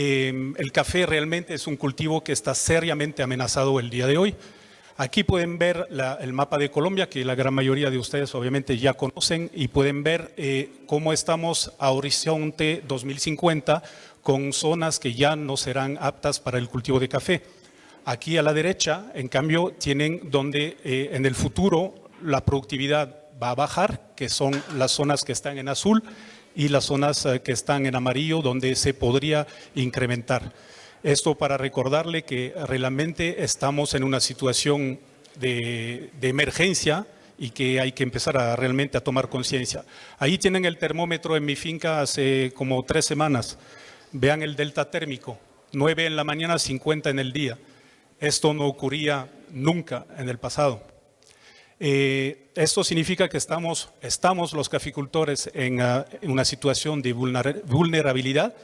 El café realmente es un cultivo que está seriamente amenazado el día de hoy. Aquí pueden ver el mapa de Colombia, que la gran mayoría de ustedes obviamente ya conocen, y pueden ver cómo estamos a horizonte 2050 con zonas que ya no serán aptas para el cultivo de café. Aquí a la derecha, en cambio, tienen donde en el futuro la productividad va a bajar, que son las zonas que están en azul, y las zonas que están en amarillo, donde se podría incrementar. Esto para recordarle que realmente estamos en una situación de emergencia y que hay que empezar realmente a tomar conciencia. Ahí tienen el termómetro en mi finca hace como 3 semanas. Vean el delta térmico, 9 en la mañana, 50 en el día. Esto no ocurría nunca en el pasado. Esto significa que estamos los caficultores en una situación de vulnerabilidad.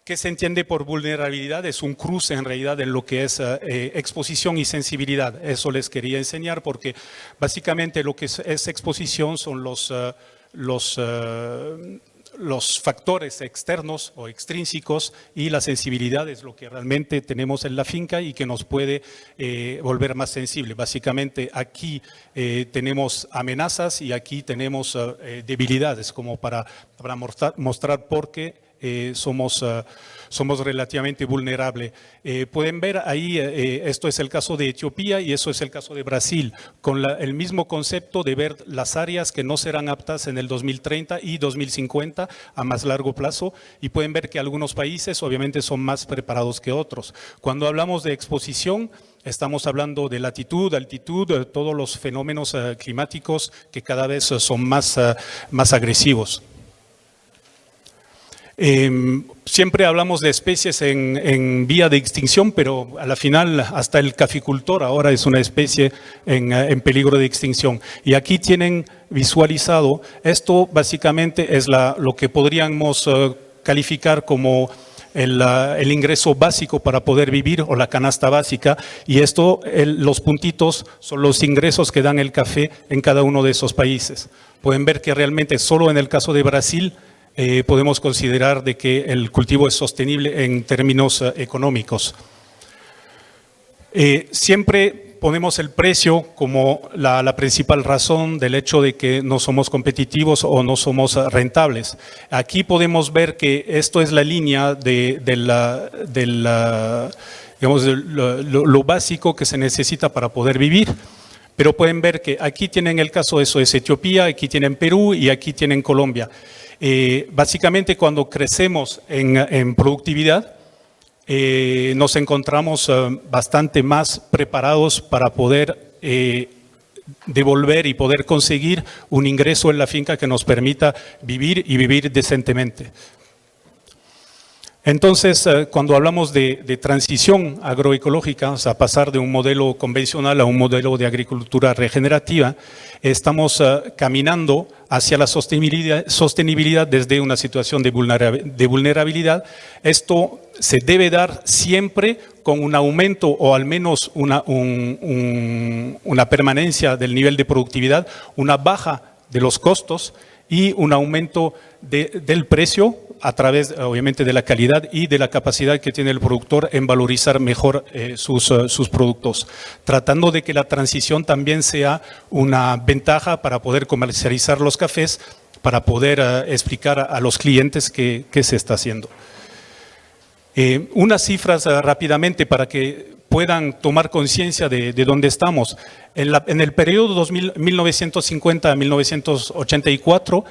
¿Qué se entiende por vulnerabilidad? Es un cruce en realidad de lo que es exposición y sensibilidad. Eso les quería enseñar porque básicamente lo que es exposición son los factores externos o extrínsecos, y la sensibilidad es lo que realmente tenemos en la finca y que nos puede volver más sensible. Básicamente aquí tenemos amenazas y aquí tenemos debilidades, como para mostrar por qué somos relativamente vulnerables. Pueden ver ahí, esto es el caso de Etiopía y eso es el caso de Brasil, con el mismo concepto de ver las áreas que no serán aptas en el 2030 y 2050 a más largo plazo, y pueden ver que algunos países obviamente son más preparados que otros. Cuando hablamos de exposición, estamos hablando de latitud, altitud, todos los fenómenos climáticos que cada vez son más agresivos. Siempre hablamos de especies en vía de extinción, pero a la final hasta el caficultor ahora es una especie en peligro de extinción. Y aquí tienen visualizado, esto básicamente es lo que podríamos calificar como el ingreso básico para poder vivir, o la canasta básica, y esto, los puntitos son los ingresos que dan el café en cada uno de esos países. Pueden ver que realmente solo en el caso de Brasil podemos considerar de que el cultivo es sostenible en términos económicos. Siempre ponemos el precio como la principal razón del hecho de que no somos competitivos o no somos rentables. Aquí podemos ver que esto es la línea digamos, lo básico que se necesita para poder vivir. Pero pueden ver que aquí tienen el caso, eso es Etiopía, aquí tienen Perú y aquí tienen Colombia. Básicamente cuando crecemos en productividad, nos encontramos bastante más preparados para poder devolver y poder conseguir un ingreso en la finca que nos permita vivir y vivir decentemente. Entonces, cuando hablamos de transición agroecológica, o sea, pasar de un modelo convencional a un modelo de agricultura regenerativa, estamos caminando hacia la sostenibilidad desde una situación de vulnerabilidad. Esto se debe dar siempre con un aumento o al menos una permanencia del nivel de productividad, una baja de los costos y un aumento del precio a través, obviamente, de la calidad y de la capacidad que tiene el productor en valorizar mejor sus productos, tratando de que la transición también sea una ventaja para poder comercializar los cafés, para poder explicar a los clientes qué se está haciendo. Unas cifras rápidamente para que puedan tomar conciencia de dónde estamos. En el periodo 1950 a 1984,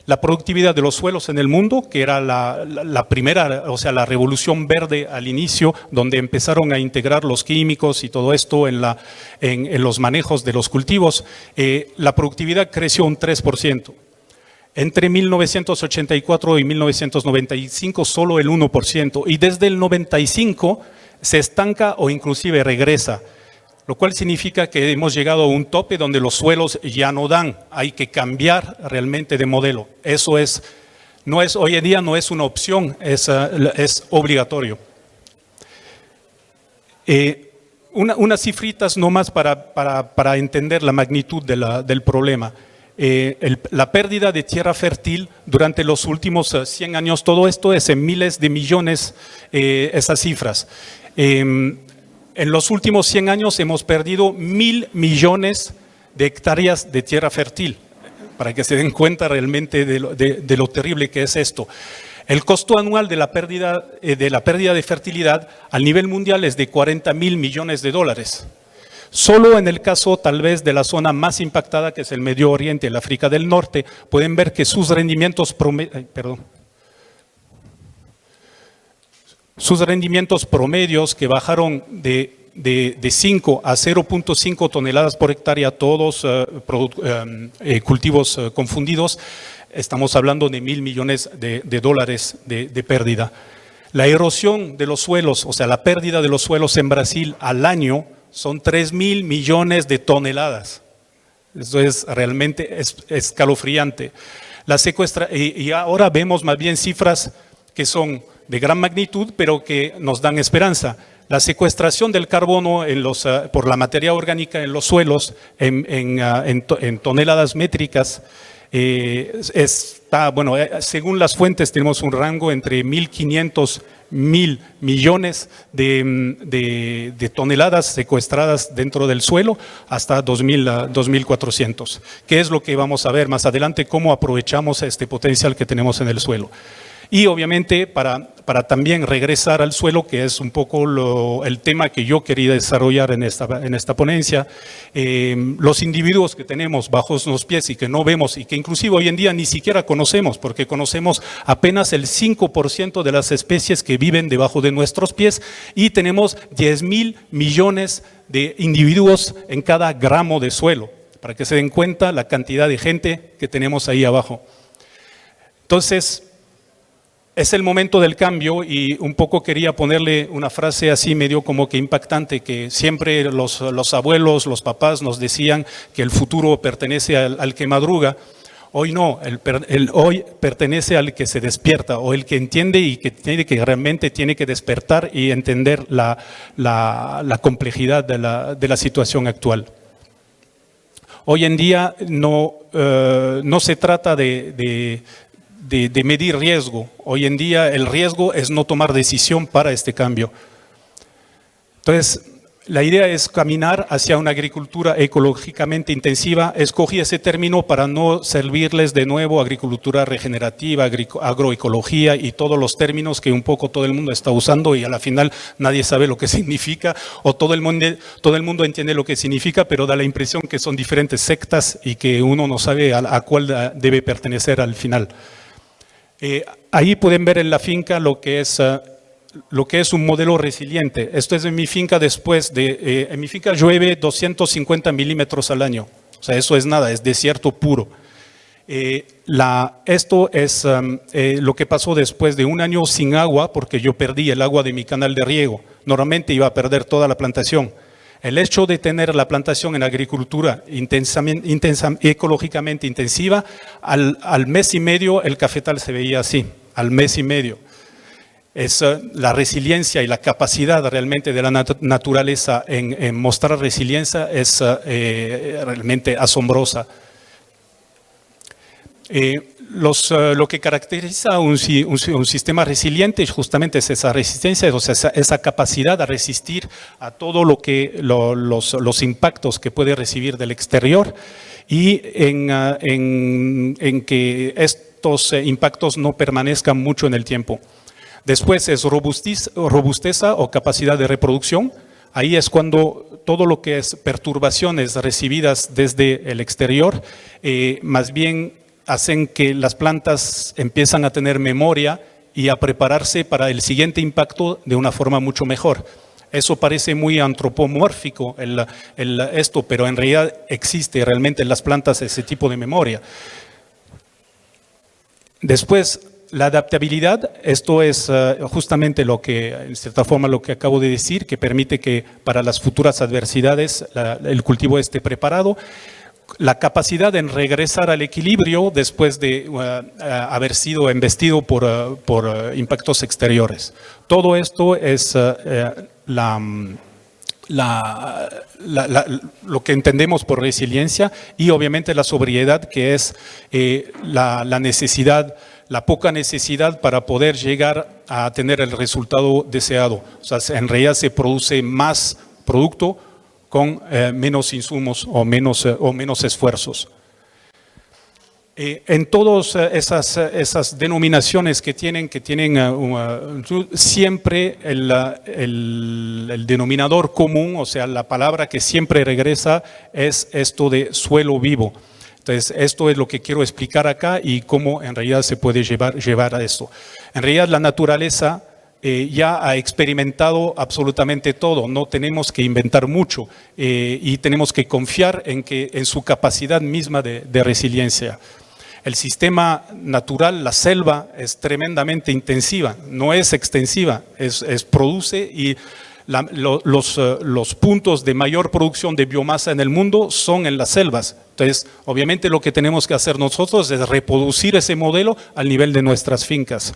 la productividad de los suelos en el mundo, que era la primera, o sea, la revolución verde al inicio, donde empezaron a integrar los químicos y todo esto en los manejos de los cultivos, la productividad creció un 3%. Entre 1984 y 1995 solo el 1%, y desde el 95 se estanca o inclusive regresa, lo cual significa que hemos llegado a un tope donde los suelos ya no dan, hay que cambiar realmente de modelo. Eso hoy en día no es una opción, es obligatorio. Unas cifritas nomás para entender la magnitud del problema. la pérdida de tierra fértil durante los últimos 100 años, todo esto es en miles de millones, esas cifras. En los últimos 100 años hemos perdido 1.000 millones de hectáreas de tierra fértil, para que se den cuenta realmente de lo terrible que es esto. El costo anual de la pérdida de fertilidad al nivel mundial es de 40.000 millones de dólares. Solo en el caso tal vez de la zona más impactada, que es el Medio Oriente, el África del Norte, pueden ver que sus rendimientos promedios que bajaron de 5 a 0.5 toneladas por hectárea, todos cultivos confundidos, estamos hablando de 1.000 millones de dólares de pérdida. La erosión de los suelos, o sea, la pérdida de los suelos en Brasil al año son 3.000 millones de toneladas. Eso es realmente escalofriante. Y ahora vemos más bien cifras que son de gran magnitud, pero que nos dan esperanza. La secuestración del carbono por la materia orgánica en los suelos en toneladas métricas según las fuentes tenemos un rango entre 1.500 1.000 millones de toneladas secuestradas dentro del suelo hasta 2.400. ¿Qué es lo que vamos a ver más adelante? ¿Cómo aprovechamos este potencial que tenemos en el suelo? Y obviamente para también regresar al suelo, que es un poco el tema que yo quería desarrollar en esta ponencia, los individuos que tenemos bajo los pies y que no vemos y que inclusive hoy en día ni siquiera conocemos, porque conocemos apenas el 5% de las especies que viven debajo de nuestros pies y tenemos 10.000 millones de individuos en cada gramo de suelo, para que se den cuenta la cantidad de gente que tenemos ahí abajo. Entonces, es el momento del cambio y un poco quería ponerle una frase así medio como que impactante, que siempre los abuelos, los papás nos decían que el futuro pertenece al que madruga. Hoy no, hoy pertenece al que se despierta o el que entiende y que realmente tiene que despertar y entender la complejidad de la situación actual. Hoy en día no se trata de medir riesgo. Hoy en día el riesgo es no tomar decisión para este cambio. Entonces, la idea es caminar hacia una agricultura ecológicamente intensiva. Escogí ese término para no servirles de nuevo agricultura regenerativa, agroecología y todos los términos que un poco todo el mundo está usando y a la final nadie sabe lo que significa o todo el mundo entiende lo que significa, pero da la impresión que son diferentes sectas y que uno no sabe a cuál debe pertenecer al final. Ahí pueden ver en la finca lo que es un modelo resiliente. Esto es en mi finca en mi finca llueve 250 milímetros al año. O sea, eso es nada, es desierto puro. Esto es lo que pasó después de un año sin agua, porque yo perdí el agua de mi canal de riego. Normalmente iba a perder toda la plantación. El hecho de tener la plantación en agricultura ecológicamente intensiva, al mes y medio el cafetal se veía así, al mes y medio. Es la resiliencia y la capacidad realmente de la naturaleza en mostrar resiliencia es realmente asombrosa. Lo que caracteriza un sistema resiliente justamente es esa resistencia, o sea, esa capacidad de resistir a todo los impactos que puede recibir del exterior y en que estos impactos no permanezcan mucho en el tiempo. Después es robusteza o capacidad de reproducción. Ahí es cuando todo lo que es perturbaciones recibidas desde el exterior, más bien hacen que las plantas empiezan a tener memoria y a prepararse para el siguiente impacto de una forma mucho mejor. Eso parece muy antropomórfico esto, pero en realidad existe realmente en las plantas ese tipo de memoria. Después, la adaptabilidad, esto es justamente en cierta forma lo que acabo de decir, que permite que para las futuras adversidades el cultivo esté preparado. La capacidad en regresar al equilibrio después de haber sido embestido por impactos exteriores. Todo esto es lo que entendemos por resiliencia, y obviamente la sobriedad, que es la necesidad, la poca necesidad para poder llegar a tener el resultado deseado. O sea, en realidad se produce más producto con menos insumos o menos esfuerzos. En todas esas denominaciones que tienen siempre el denominador común, o sea, la palabra que siempre regresa es esto de suelo vivo. Entonces, esto es lo que quiero explicar acá y cómo en realidad se puede llevar a esto. En realidad, la naturaleza ya ha experimentado absolutamente todo, no tenemos que inventar mucho y tenemos que confiar en su capacidad misma de resiliencia. El sistema natural, la selva, es tremendamente intensiva, no es extensiva, produce, y los puntos de mayor producción de biomasa en el mundo son en las selvas. Entonces, obviamente lo que tenemos que hacer nosotros es reproducir ese modelo al nivel de nuestras fincas.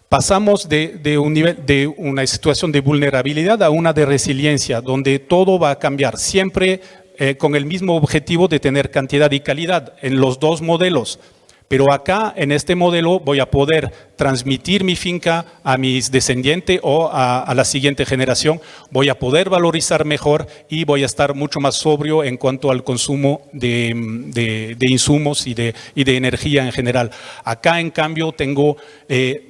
Pasamos de una situación de vulnerabilidad a una de resiliencia, donde todo va a cambiar, siempre con el mismo objetivo de tener cantidad y calidad en los dos modelos. Pero acá, en este modelo, voy a poder transmitir mi finca a mis descendientes o a la siguiente generación. Voy a poder valorizar mejor y voy a estar mucho más sobrio en cuanto al consumo de insumos y de energía en general. Acá, en cambio, tengo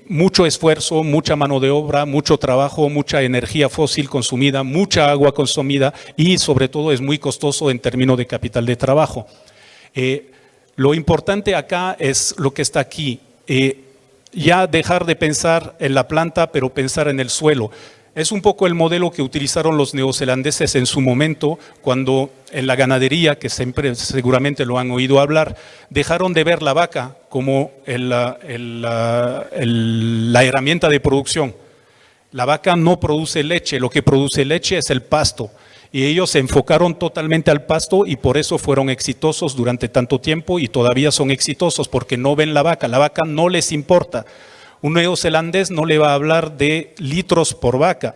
mucho esfuerzo, mucha mano de obra, mucho trabajo, mucha energía fósil consumida, mucha agua consumida y, sobre todo, es muy costoso en términos de capital de trabajo. Lo importante acá es lo que está aquí, ya dejar de pensar en la planta, pero pensar en el suelo. Es un poco el modelo que utilizaron los neozelandeses en su momento, cuando en la ganadería, que siempre seguramente lo han oído hablar, dejaron de ver la vaca como la herramienta de producción. La vaca no produce leche, lo que produce leche es el pasto. Y ellos se enfocaron totalmente al pasto y por eso fueron exitosos durante tanto tiempo y todavía son exitosos porque no ven la vaca no les importa. Un neozelandés no le va a hablar de litros por vaca,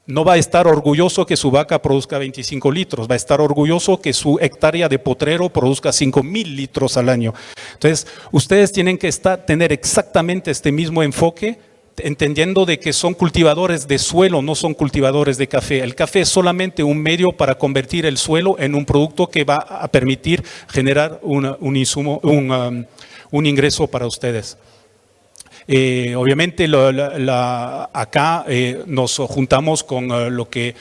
no va a estar orgulloso que su vaca produzca 25 litros, va a estar orgulloso que su hectárea de potrero produzca 5,000 litros al año. Entonces, ustedes tienen que tener exactamente este mismo enfoque, entendiendo de que son cultivadores de suelo, no son cultivadores de café. El café es solamente un medio para convertir el suelo en un producto que va a permitir generar un ingreso para ustedes. Obviamente acá nos juntamos con lo que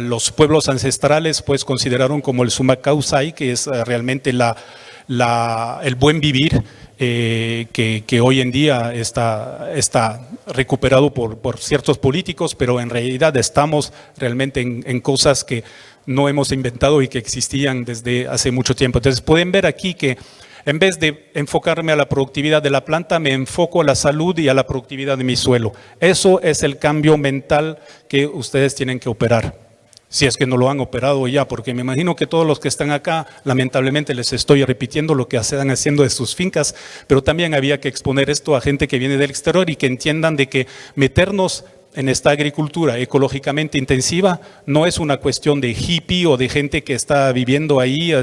los pueblos ancestrales pues consideraron como el Summa Causai, que es realmente el buen vivir. Que hoy en día está recuperado por ciertos políticos, pero en realidad estamos realmente en cosas que no hemos inventado y que existían desde hace mucho tiempo. Entonces pueden ver aquí que en vez de enfocarme a la productividad de la planta, me enfoco a la salud y a la productividad de mi suelo. Eso es el cambio mental que ustedes tienen que operar. Si es que no lo han operado ya, porque me imagino que todos los que están acá, lamentablemente les estoy repitiendo lo que están haciendo de sus fincas, pero también había que exponer esto a gente que viene del exterior y que entiendan de que meternos en esta agricultura ecológicamente intensiva no es una cuestión de hippie o de gente que está viviendo ahí,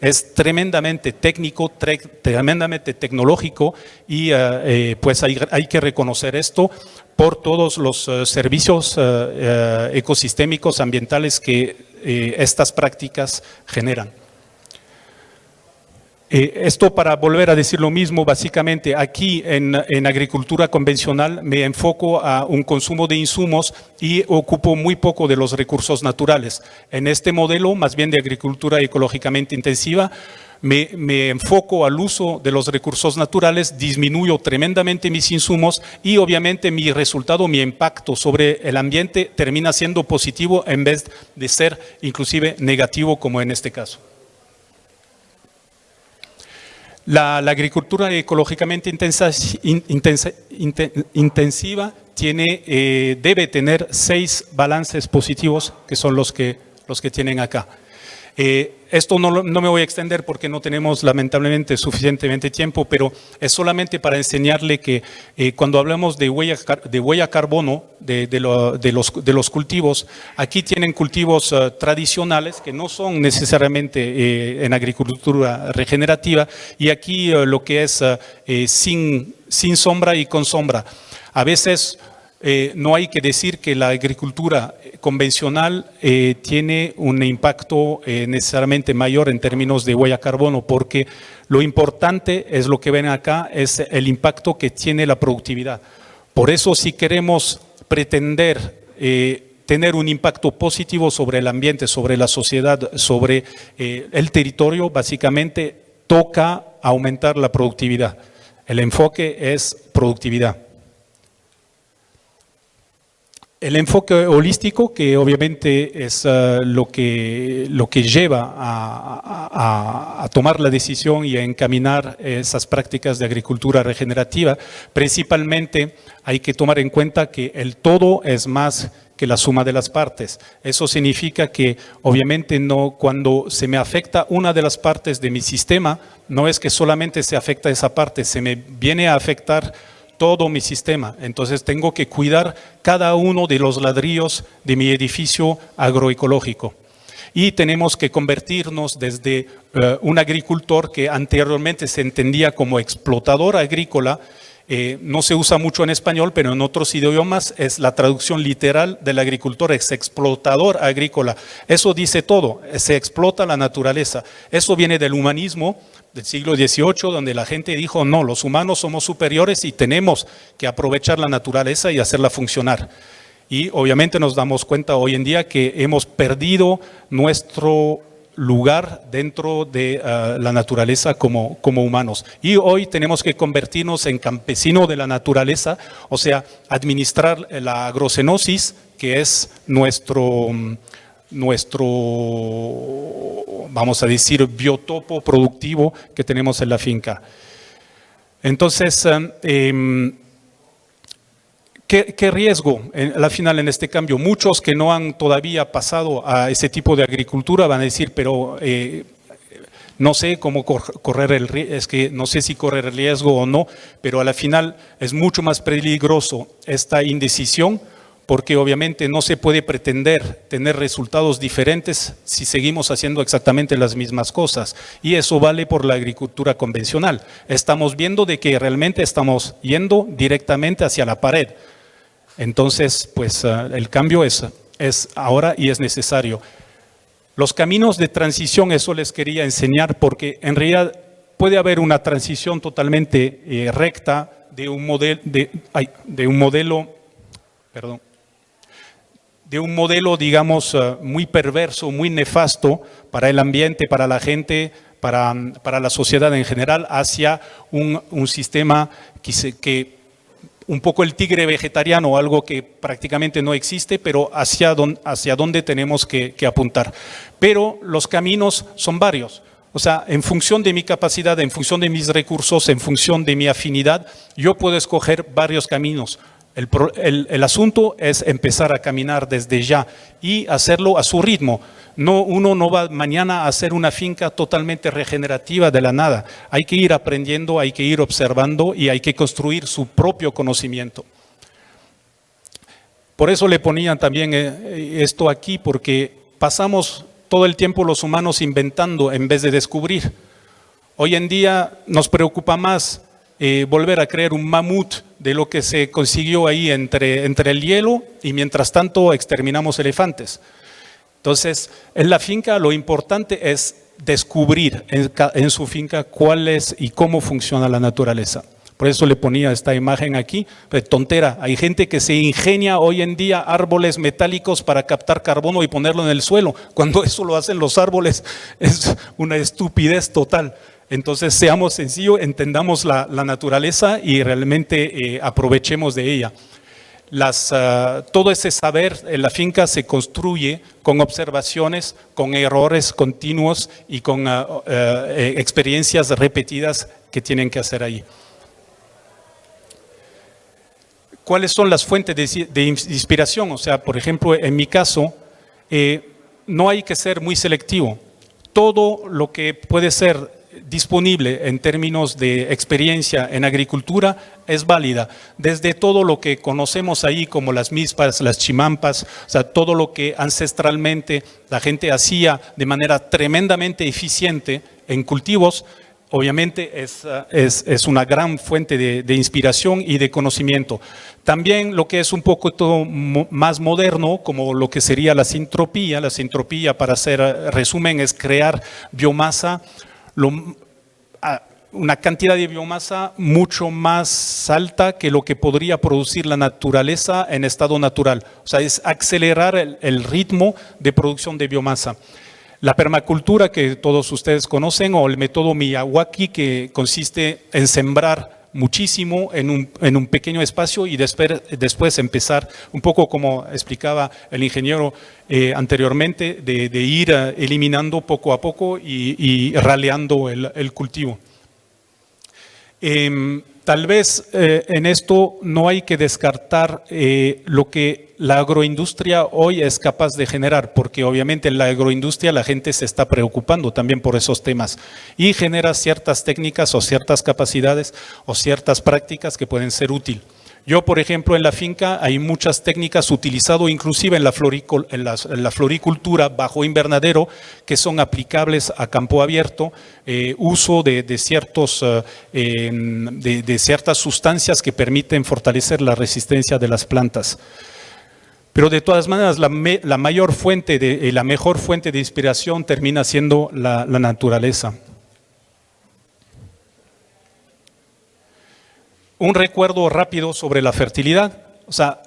es tremendamente técnico, tremendamente tecnológico y pues hay que reconocer esto por todos los servicios ecosistémicos ambientales que estas prácticas generan. Esto para volver a decir lo mismo, básicamente aquí en agricultura convencional me enfoco a un consumo de insumos y ocupo muy poco de los recursos naturales. En este modelo, más bien de agricultura ecológicamente intensiva, me enfoco al uso de los recursos naturales, disminuyo tremendamente mis insumos y obviamente mi resultado, mi impacto sobre el ambiente termina siendo positivo en vez de ser inclusive negativo como en este caso. La agricultura ecológicamente intensiva debe tener 6 balances positivos que son los que tienen acá. Esto no me voy a extender porque no tenemos lamentablemente suficientemente tiempo, pero es solamente para enseñarle que cuando hablamos de huella carbono de los cultivos, aquí tienen cultivos tradicionales que no son necesariamente en agricultura regenerativa, y aquí lo que es sin sombra y con sombra. A veces no hay que decir que la agricultura convencional tiene un impacto necesariamente mayor en términos de huella carbono, porque lo importante es lo que ven acá, es el impacto que tiene la productividad. Por eso, si queremos pretender tener un impacto positivo sobre el ambiente, sobre la sociedad, sobre el territorio, básicamente toca aumentar la productividad. El enfoque es productividad. El enfoque holístico, que obviamente es lo que lleva a tomar la decisión y a encaminar esas prácticas de agricultura regenerativa, principalmente hay que tomar en cuenta que el todo es más que la suma de las partes. Eso significa que obviamente cuando se me afecta una de las partes de mi sistema, no es que solamente se afecta esa parte, se me viene a afectar todo mi sistema. Entonces tengo que cuidar cada uno de los ladrillos de mi edificio agroecológico. Y tenemos que convertirnos desde un agricultor que anteriormente se entendía como explotador agrícola. No se usa mucho en español, pero en otros idiomas es la traducción literal del agricultor, es explotador agrícola. Eso dice todo, se explota la naturaleza. Eso viene del humanismo del siglo XVIII, donde la gente dijo, no, los humanos somos superiores y tenemos que aprovechar la naturaleza y hacerla funcionar. Y obviamente nos damos cuenta hoy en día que hemos perdido nuestro lugar dentro de la naturaleza como humanos. Y hoy tenemos que convertirnos en campesino de la naturaleza, o sea, administrar la agrocenosis, que es nuestro, vamos a decir, biotopo productivo que tenemos en la finca. Entonces, ¿qué riesgo al final en este cambio? Muchos que no han todavía pasado a ese tipo de agricultura van a decir, pero no sé cómo correr el riesgo, es que no sé si correr el riesgo o no, pero al final es mucho más peligroso esta indecisión, porque obviamente no se puede pretender tener resultados diferentes si seguimos haciendo exactamente las mismas cosas. Y eso vale por la agricultura convencional. Estamos viendo de que realmente estamos yendo directamente hacia la pared. Entonces, pues el cambio es ahora y es necesario. Los caminos de transición, eso les quería enseñar, porque en realidad puede haber una transición totalmente recta de un modelo, digamos, muy perverso, muy nefasto para el ambiente, para la gente, para la sociedad en general, hacia un sistema que un poco el tigre vegetariano, algo que prácticamente no existe, pero hacia dónde tenemos que apuntar. Pero los caminos son varios. O sea, en función de mi capacidad, en función de mis recursos, en función de mi afinidad, yo puedo escoger varios caminos. El asunto es empezar a caminar desde ya y hacerlo a su ritmo. Uno no va mañana a hacer una finca totalmente regenerativa de la nada. Hay que ir aprendiendo, hay que ir observando y hay que construir su propio conocimiento. Por eso le ponían también esto aquí, porque pasamos todo el tiempo los humanos inventando en vez de descubrir. Hoy en día nos preocupa más volver a crear un mamut de lo que se consiguió ahí entre el hielo, y mientras tanto exterminamos elefantes. Entonces, en la finca lo importante es descubrir en su finca cuál es y cómo funciona la naturaleza. Por eso le ponía esta imagen aquí, tontera. Hay gente que se ingenia hoy en día árboles metálicos para captar carbono y ponerlo en el suelo. Cuando eso lo hacen los árboles es una estupidez total. Entonces, seamos sencillos, entendamos la naturaleza y realmente aprovechemos de ella. Todo ese saber en la finca se construye con observaciones, con errores continuos y con experiencias repetidas que tienen que hacer ahí. ¿Cuáles son las fuentes de inspiración? O sea, por ejemplo, en mi caso, no hay que ser muy selectivo. todo lo que puede ser disponible en términos de experiencia en agricultura es válida, desde todo lo que conocemos ahí como las mispas, las chimampas, o sea, todo lo que ancestralmente la gente hacía de manera tremendamente eficiente en cultivos, obviamente es una gran fuente de inspiración y de conocimiento. También lo que es un poco todo más moderno, como lo que sería la sintropía para hacer resumen es crear biomasa, una cantidad de biomasa mucho más alta que lo que podría producir la naturaleza en estado natural. O sea, es acelerar el ritmo de producción de biomasa. La permacultura que todos ustedes conocen o el método Miyawaki, que consiste en sembrar muchísimo en un pequeño espacio y después empezar, un poco como explicaba el ingeniero anteriormente, de ir eliminando poco a poco y raleando el cultivo. Tal vez en esto no hay que descartar lo que la agroindustria hoy es capaz de generar, porque obviamente en la agroindustria la gente se está preocupando también por esos temas y genera ciertas técnicas o ciertas capacidades o ciertas prácticas que pueden ser útiles. Yo, por ejemplo, en la finca hay muchas técnicas utilizadas inclusive en la floricultura bajo invernadero que son aplicables a campo abierto, uso de ciertas sustancias que permiten fortalecer la resistencia de las plantas. Pero de todas maneras, la mayor fuente, la mejor fuente de inspiración termina siendo la naturaleza. Un recuerdo rápido sobre la fertilidad. O sea,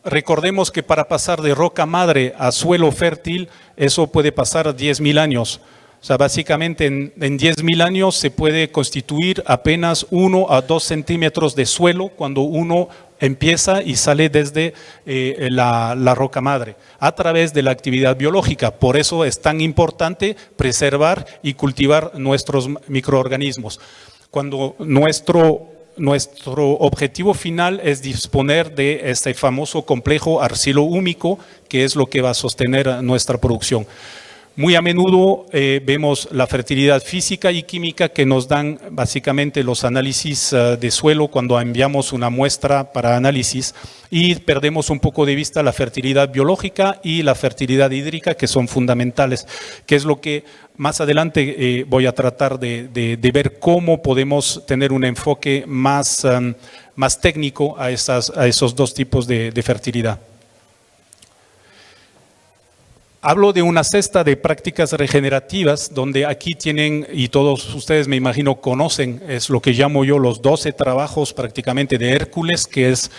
recordemos que para pasar de roca madre a suelo fértil, eso puede pasar 10.000 años. O sea, básicamente en 10.000 años se puede constituir apenas 1 a 2 centímetros de suelo cuando uno empieza y sale desde la roca madre, a través de la actividad biológica. Por eso es tan importante preservar y cultivar nuestros microorganismos. Cuando nuestro objetivo final es disponer de este famoso complejo arcilo-húmico, que es lo que va a sostener nuestra producción. Muy a menudo vemos la fertilidad física y química que nos dan básicamente los análisis de suelo cuando enviamos una muestra para análisis y perdemos un poco de vista la fertilidad biológica y la fertilidad hídrica, que son fundamentales, que es lo que más adelante voy a tratar de ver cómo podemos tener un enfoque más técnico a esos dos tipos de fertilidad. Hablo de una cesta de prácticas regenerativas donde aquí tienen, y todos ustedes me imagino conocen, es lo que llamo yo los 12 trabajos prácticamente de Hércules, que es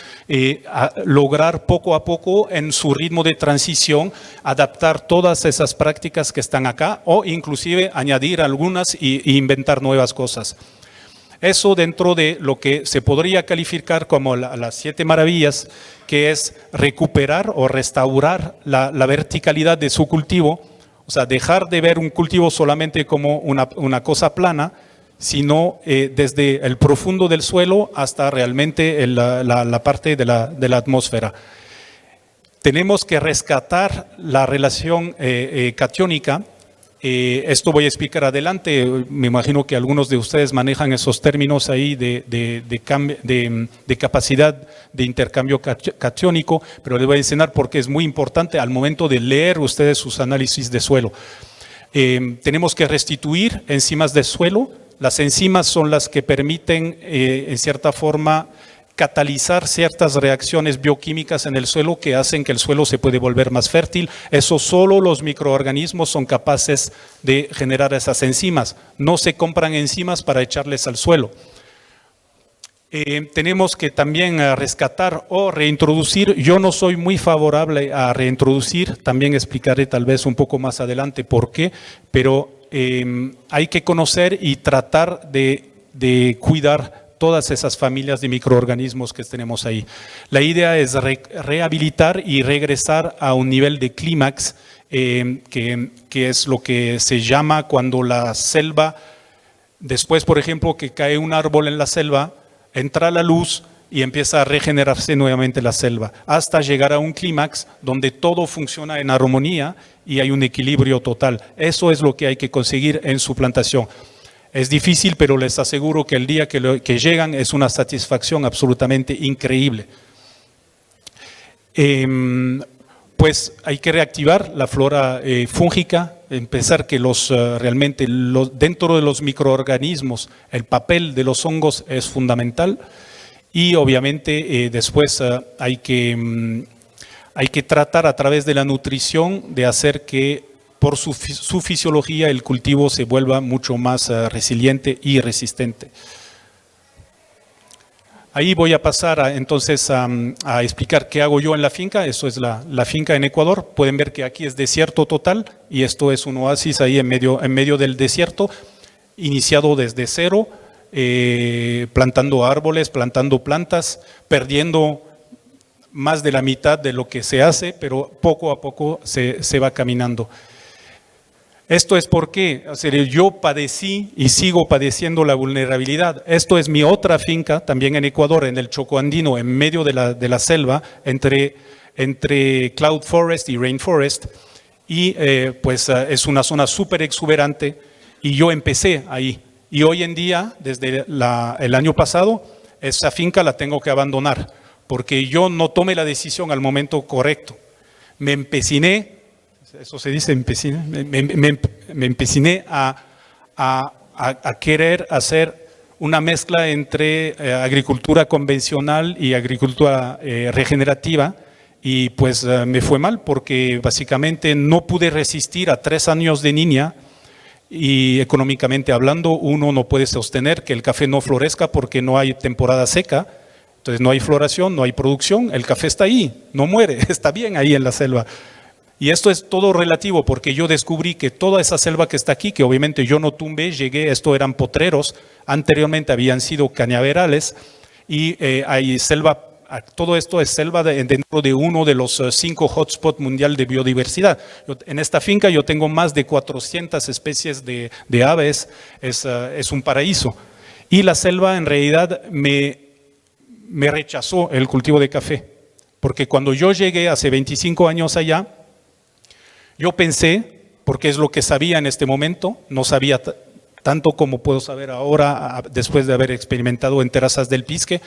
lograr poco a poco en su ritmo de transición adaptar todas esas prácticas que están acá o inclusive añadir algunas e inventar nuevas cosas. Eso dentro de lo que se podría calificar como las 7 maravillas, que es recuperar o restaurar la verticalidad de su cultivo, o sea, dejar de ver un cultivo solamente como una cosa plana, sino desde el profundo del suelo hasta realmente la parte de la atmósfera. Tenemos que rescatar la relación catiónica. Esto voy a explicar adelante, me imagino que algunos de ustedes manejan esos términos ahí de capacidad de intercambio catiónico, pero les voy a enseñar porque es muy importante al momento de leer ustedes sus análisis de suelo. Tenemos que restituir enzimas de suelo. Las enzimas son las que permiten, en cierta forma, catalizar ciertas reacciones bioquímicas en el suelo que hacen que el suelo se puede volver más fértil. Eso solo los microorganismos son capaces de generar esas enzimas. No se compran enzimas para echarles al suelo. Tenemos que también rescatar o reintroducir. Yo no soy muy favorable a reintroducir, también explicaré tal vez un poco más adelante por qué, pero hay que conocer y tratar de cuidar todas esas familias de microorganismos que tenemos ahí. La idea es rehabilitar y regresar a un nivel de clímax, que es lo que se llama cuando la selva, después por ejemplo que cae un árbol en la selva, entra la luz, y empieza a regenerarse nuevamente la selva, hasta llegar a un clímax donde todo funciona en armonía y hay un equilibrio total. Eso es lo que hay que conseguir en su plantación. Es difícil, pero les aseguro que el día que llegan es una satisfacción absolutamente increíble. Pues hay que reactivar la flora fúngica, empezar que realmente dentro de los microorganismos el papel de los hongos es fundamental y obviamente después hay que tratar a través de la nutrición de hacer que por su fisiología el cultivo se vuelva mucho más resiliente y resistente. Ahí voy a pasar entonces a explicar qué hago yo en la finca. Eso es la finca en Ecuador. Pueden ver que aquí es desierto total y esto es un oasis ahí en medio del desierto, iniciado desde cero, plantando árboles, plantando plantas, perdiendo más de la mitad de lo que se hace, pero poco a poco se va caminando. Esto es porque yo padecí y sigo padeciendo la vulnerabilidad. Esto es mi otra finca, también en Ecuador, en el Choco Andino, en medio de la selva, entre Cloud Forest y Rainforest. Y pues es una zona súper exuberante y yo empecé ahí. Y hoy en día, desde el año pasado, esa finca la tengo que abandonar porque yo no tomé la decisión al momento correcto. Me empeciné. Eso se dice, me empeciné a querer hacer una mezcla entre agricultura convencional y agricultura regenerativa y pues me fue mal porque básicamente no pude resistir a 3 años de niña y económicamente hablando uno no puede sostener que el café no florezca porque no hay temporada seca, entonces no hay floración, no hay producción, el café está ahí, no muere, está bien ahí en la selva. Y esto es todo relativo porque yo descubrí que toda esa selva que está aquí, que obviamente yo no tumbé, llegué, esto eran potreros, anteriormente habían sido cañaverales y hay selva, todo esto es selva dentro de uno de los 5 hotspots mundial de biodiversidad. En esta finca yo tengo más de 400 especies de aves, es un paraíso. Y la selva en realidad me rechazó el cultivo de café, porque cuando yo llegué hace 25 años allá, yo pensé, porque es lo que sabía en este momento, no sabía tanto como puedo saber ahora después de haber experimentado en Terrazas del Pisque,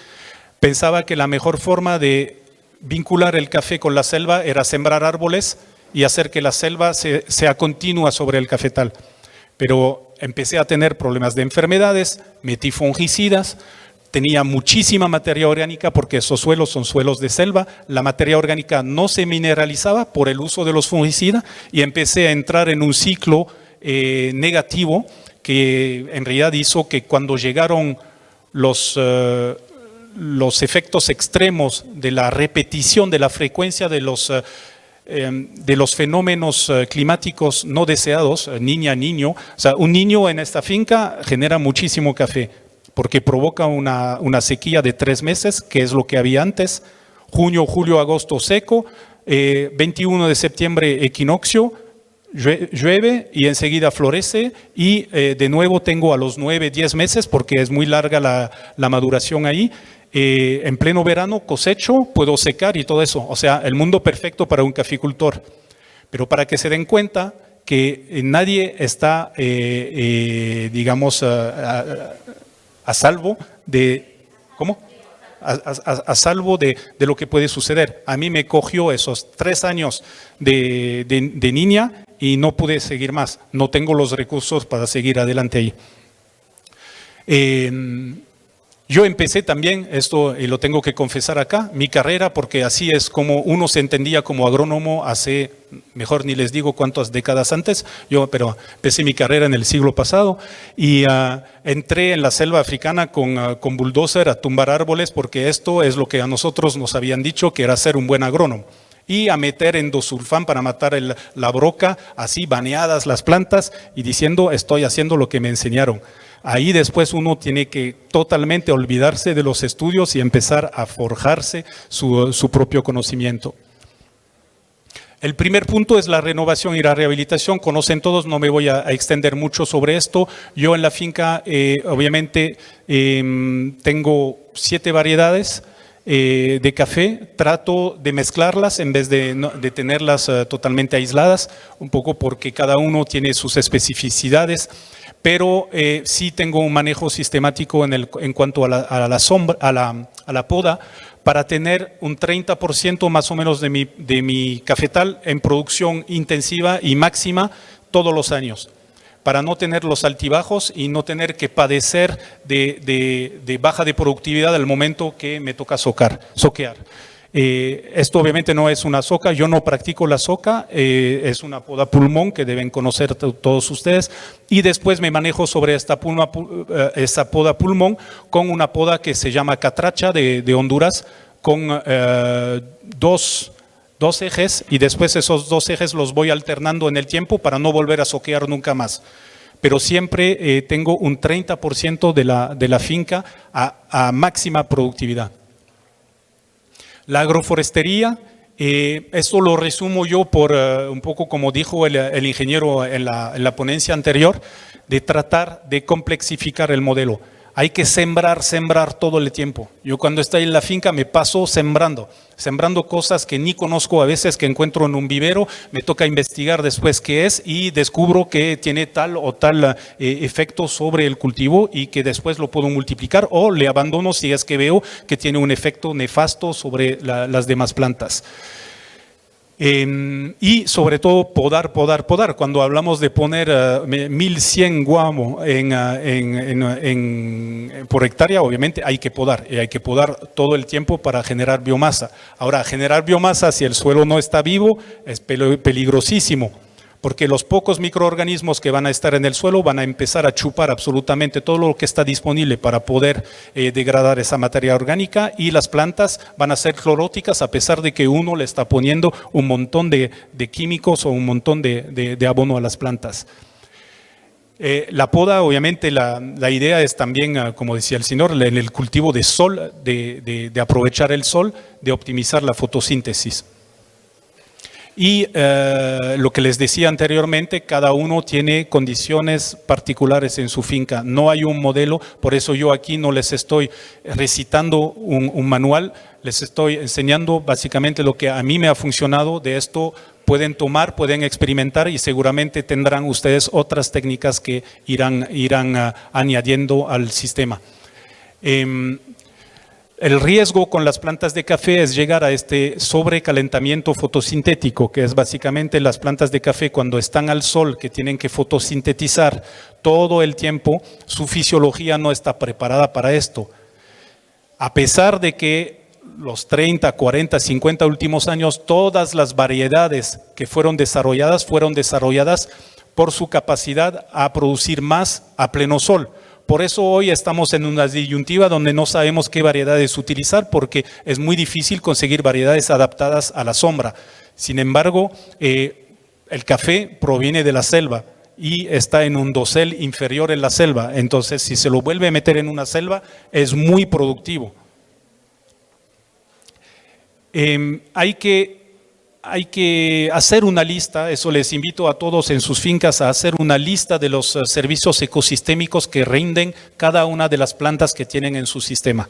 pensaba que la mejor forma de vincular el café con la selva era sembrar árboles y hacer que la selva sea continua sobre el cafetal. Pero empecé a tener problemas de enfermedades, metí fungicidas, tenía muchísima materia orgánica porque esos suelos son suelos de selva, la materia orgánica no se mineralizaba por el uso de los fungicidas y empecé a entrar en un ciclo negativo que en realidad hizo que cuando llegaron los efectos extremos de la repetición de la frecuencia de los fenómenos climáticos no deseados, niña, niño, o sea, un niño en esta finca genera muchísimo café, porque provoca una sequía de 3 meses, que es lo que había antes, junio, julio, agosto seco, 21 de septiembre equinoccio, llueve y enseguida florece y de nuevo tengo a los 9, 10 meses, porque es muy larga la maduración ahí, en pleno verano cosecho, puedo secar y todo eso, o sea, el mundo perfecto para un caficultor. Pero para que se den cuenta que nadie está, digamos, a salvo de, ¿cómo? A salvo de lo que puede suceder. A mí me cogió esos 3 años de niña y no pude seguir más. No tengo los recursos para seguir adelante ahí. Yo empecé también, esto y lo tengo que confesar acá, mi carrera, porque así es como uno se entendía como agrónomo hace, mejor ni les digo cuántas décadas antes, pero empecé mi carrera en el siglo pasado y entré en la selva africana con bulldozer a tumbar árboles, porque esto es lo que a nosotros nos habían dicho que era ser un buen agrónomo. Y a meter endosulfán para matar la broca, así baneadas las plantas y diciendo estoy haciendo lo que me enseñaron. Ahí después uno tiene que totalmente olvidarse de los estudios y empezar a forjarse su propio conocimiento. El primer punto es la renovación y la rehabilitación. Conocen todos, no me voy a extender mucho sobre esto. Yo en la finca obviamente tengo 7 variedades de café, trato de mezclarlas en vez de tenerlas totalmente aisladas, un poco porque cada uno tiene sus especificidades, pero sí tengo un manejo sistemático en cuanto a la poda, para tener un 30% más o menos de mi cafetal en producción intensiva y máxima todos los años, para no tener los altibajos y no tener que padecer de baja de productividad al momento que me toca soquear. Esto obviamente no es una soca, yo no practico la soca, es una poda pulmón que deben conocer todos ustedes, y después me manejo sobre esta poda pulmón con una poda que se llama catracha de Honduras, con dos ejes, y después esos 2 ejes los voy alternando en el tiempo para no volver a soquear nunca más. Pero siempre tengo un 30% de la finca a máxima productividad. La agroforestería, esto lo resumo yo por un poco como dijo el ingeniero en la ponencia anterior, de tratar de complexificar el modelo. Hay que sembrar todo el tiempo. Yo cuando estoy en la finca me paso sembrando cosas que ni conozco a veces, que encuentro en un vivero, me toca investigar después qué es y descubro que tiene tal o tal efecto sobre el cultivo y que después lo puedo multiplicar o le abandono si es que veo que tiene un efecto nefasto sobre las demás plantas. Y sobre todo podar. Cuando hablamos de poner 1100 guamo por hectárea, obviamente hay que podar, y hay que podar todo el tiempo para generar biomasa. Ahora, generar biomasa si el suelo no está vivo es peligrosísimo, porque los pocos microorganismos que van a estar en el suelo van a empezar a chupar absolutamente todo lo que está disponible para poder degradar esa materia orgánica, y las plantas van a ser cloróticas a pesar de que uno le está poniendo un montón de químicos o un montón de abono a las plantas. La poda, obviamente, la idea es también, como decía el señor, en el cultivo de sol, de aprovechar el sol, de optimizar la fotosíntesis. Y lo que les decía anteriormente, cada uno tiene condiciones particulares en su finca. No hay un modelo, por eso yo aquí no les estoy recitando un manual, les estoy enseñando básicamente lo que a mí me ha funcionado. De esto pueden tomar, pueden experimentar, y seguramente tendrán ustedes otras técnicas que irán añadiendo al sistema. El riesgo con las plantas de café es llegar a este sobrecalentamiento fotosintético, que es básicamente las plantas de café cuando están al sol, que tienen que fotosintetizar todo el tiempo, su fisiología no está preparada para esto. A pesar de que los 30, 40, 50 últimos años, todas las variedades que fueron desarrolladas por su capacidad a producir más a pleno sol. Por eso hoy estamos en una disyuntiva donde no sabemos qué variedades utilizar, porque es muy difícil conseguir variedades adaptadas a la sombra. Sin embargo, el café proviene de la selva y está en un dosel inferior en la selva. Entonces, si se lo vuelve a meter en una selva, es muy productivo. Hay que hacer una lista, eso les invito a todos en sus fincas a hacer una lista de los servicios ecosistémicos que rinden cada una de las plantas que tienen en su sistema.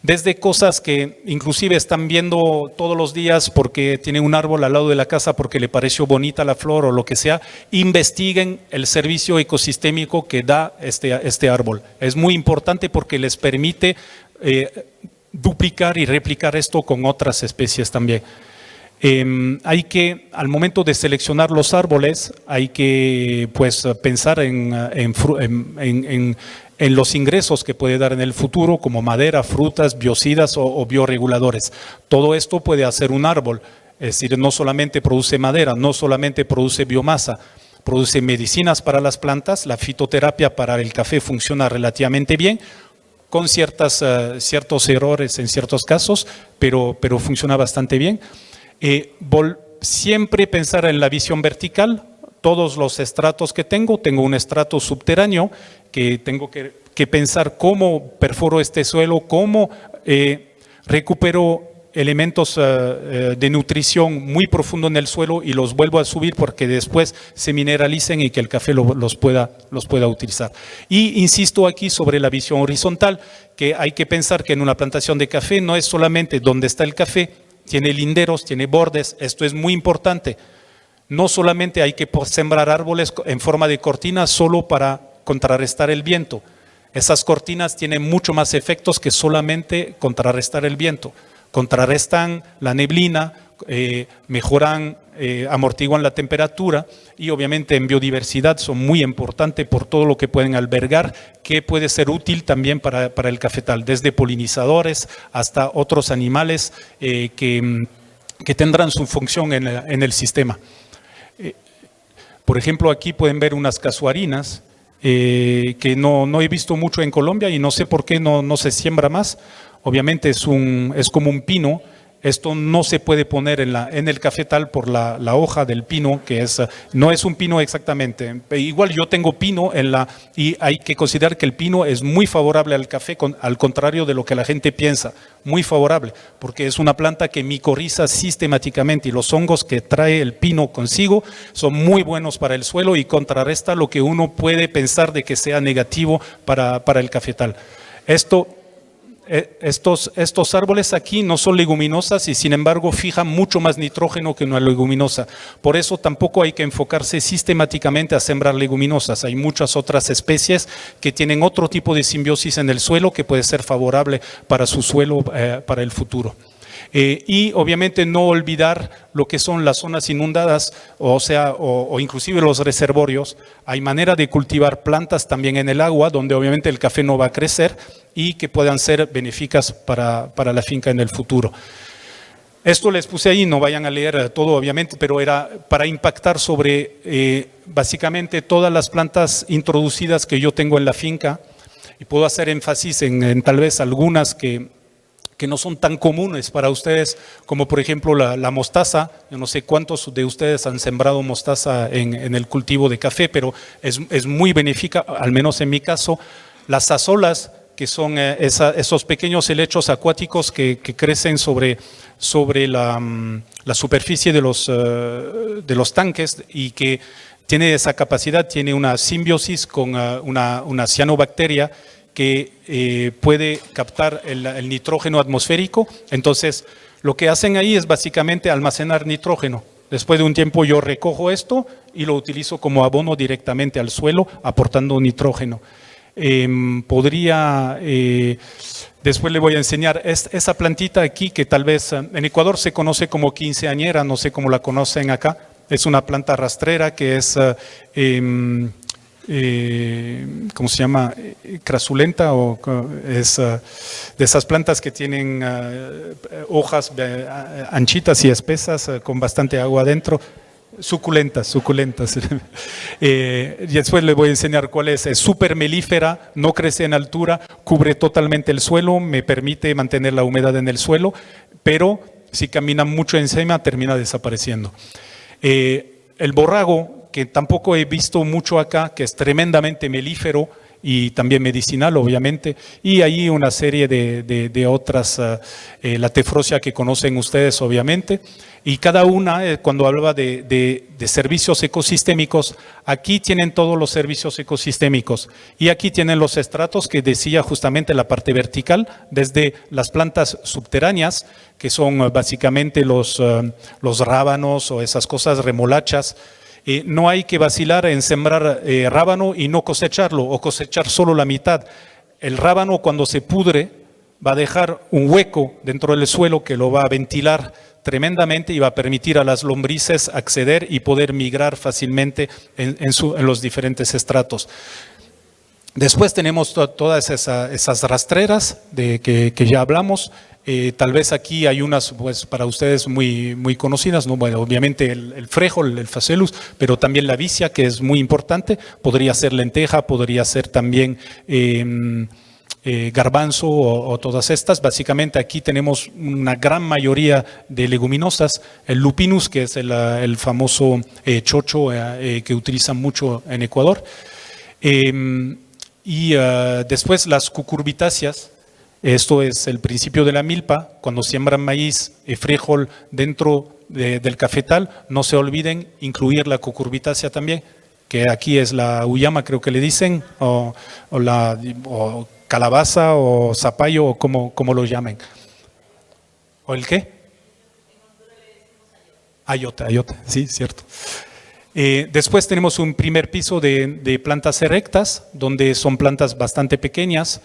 Desde cosas que inclusive están viendo todos los días porque tienen un árbol al lado de la casa porque le pareció bonita la flor o lo que sea, investiguen el servicio ecosistémico que da este árbol. Es muy importante porque les permite duplicar y replicar esto con otras especies también. Hay que, al momento de seleccionar los árboles, hay que pensar en los ingresos que puede dar en el futuro, como madera, frutas, biocidas o bioreguladores. Todo esto puede hacer un árbol, es decir, no solamente produce madera, no solamente produce biomasa, produce medicinas para las plantas. La fitoterapia para el café funciona relativamente bien, con ciertos errores en ciertos casos, pero funciona bastante bien. Siempre pensar en la visión vertical. Todos los estratos que tengo un estrato subterráneo que tengo que pensar cómo perforo este suelo, cómo recupero elementos de nutrición muy profundo en el suelo y los vuelvo a subir porque después se mineralicen y que el café los pueda utilizar. Y insisto aquí sobre la visión horizontal, que hay que pensar que en una plantación de café no es solamente donde está el café, tiene linderos, tiene bordes, esto es muy importante. No solamente hay que sembrar árboles en forma de cortina solo para contrarrestar el viento. Esas cortinas tienen mucho más efectos que solamente contrarrestar el viento. Contrarrestan la neblina, mejoran, amortiguan la temperatura y obviamente en biodiversidad son muy importantes por todo lo que pueden albergar, que puede ser útil también para el cafetal, desde polinizadores hasta otros animales que tendrán su función en el sistema. Por ejemplo, aquí pueden ver unas casuarinas que no he visto mucho en Colombia y no sé por qué no se siembra más. Obviamente es como un pino. Esto no se puede poner en el cafetal por la hoja del pino, que no es un pino exactamente. Igual yo tengo pino y hay que considerar que el pino es muy favorable al café, al contrario de lo que la gente piensa, muy favorable, porque es una planta que micoriza sistemáticamente y los hongos que trae el pino consigo son muy buenos para el suelo y contrarresta lo que uno puede pensar de que sea negativo para el cafetal. Estos árboles aquí no son leguminosas y sin embargo fijan mucho más nitrógeno que una leguminosa. Por eso tampoco hay que enfocarse sistemáticamente a sembrar leguminosas. Hay muchas otras especies que tienen otro tipo de simbiosis en el suelo que puede ser favorable para su suelo para el futuro. Y obviamente no olvidar lo que son las zonas inundadas, o inclusive los reservorios. Hay manera de cultivar plantas también en el agua, donde obviamente el café no va a crecer y que puedan ser benéficas para la finca en el futuro. Esto les puse ahí, no vayan a leer todo obviamente, pero era para impactar sobre básicamente todas las plantas introducidas que yo tengo en la finca, y puedo hacer énfasis en tal vez algunas que no son tan comunes para ustedes, como por ejemplo la mostaza. Yo no sé cuántos de ustedes han sembrado mostaza en el cultivo de café, pero es muy benéfica, al menos en mi caso. Las azolas, que son esos pequeños helechos acuáticos que crecen sobre la superficie de los tanques y que tiene esa capacidad, tiene una simbiosis con una cianobacteria que puede captar el nitrógeno atmosférico. Entonces, lo que hacen ahí es básicamente almacenar nitrógeno. Después de un tiempo yo recojo esto y lo utilizo como abono directamente al suelo, aportando nitrógeno. Después le voy a enseñar esa plantita aquí que tal vez en Ecuador se conoce como quinceañera, no sé cómo la conocen acá. Es una planta rastrera que es ¿cómo se llama? Crasulenta, o es de esas plantas que tienen hojas anchitas y espesas con bastante agua adentro. Suculentas. Y después le voy a enseñar cuál es. Es súper melífera, no crece en altura, cubre totalmente el suelo, me permite mantener la humedad en el suelo, pero si camina mucho encima termina desapareciendo. El borrago, que tampoco he visto mucho acá, que es tremendamente melífero y también medicinal, obviamente, y hay una serie de otras, la tefrosia que conocen ustedes, obviamente, y cada una, cuando hablaba de servicios ecosistémicos, aquí tienen todos los servicios ecosistémicos, y aquí tienen los estratos que decía justamente la parte vertical, desde las plantas subterráneas, que son básicamente los rábanos o esas cosas, remolachas. No hay que vacilar en sembrar rábano y no cosecharlo, o cosechar solo la mitad. El rábano, cuando se pudre, va a dejar un hueco dentro del suelo que lo va a ventilar tremendamente y va a permitir a las lombrices acceder y poder migrar fácilmente en los diferentes estratos. Después tenemos todas esas rastreras de que ya hablamos. Tal vez aquí hay unas pues, para ustedes muy conocidas, ¿no? Bueno, obviamente el frejol, el Phaceolus, pero también la vicia, que es muy importante. Podría ser lenteja, podría ser también garbanzo o todas estas. Básicamente aquí tenemos una gran mayoría de leguminosas. El lupinus, que es el famoso chocho que utilizan mucho en Ecuador. Y después las cucurbitáceas, Esto es el principio de la milpa. Cuando siembran maíz y frijol dentro del cafetal, no se olviden incluir la cucurbitácea también, que aquí es la uyama, creo que le dicen, o calabaza o zapallo, o como lo llamen. ¿O el qué? Ayota, sí, cierto. Después tenemos un primer piso de plantas erectas, donde son plantas bastante pequeñas.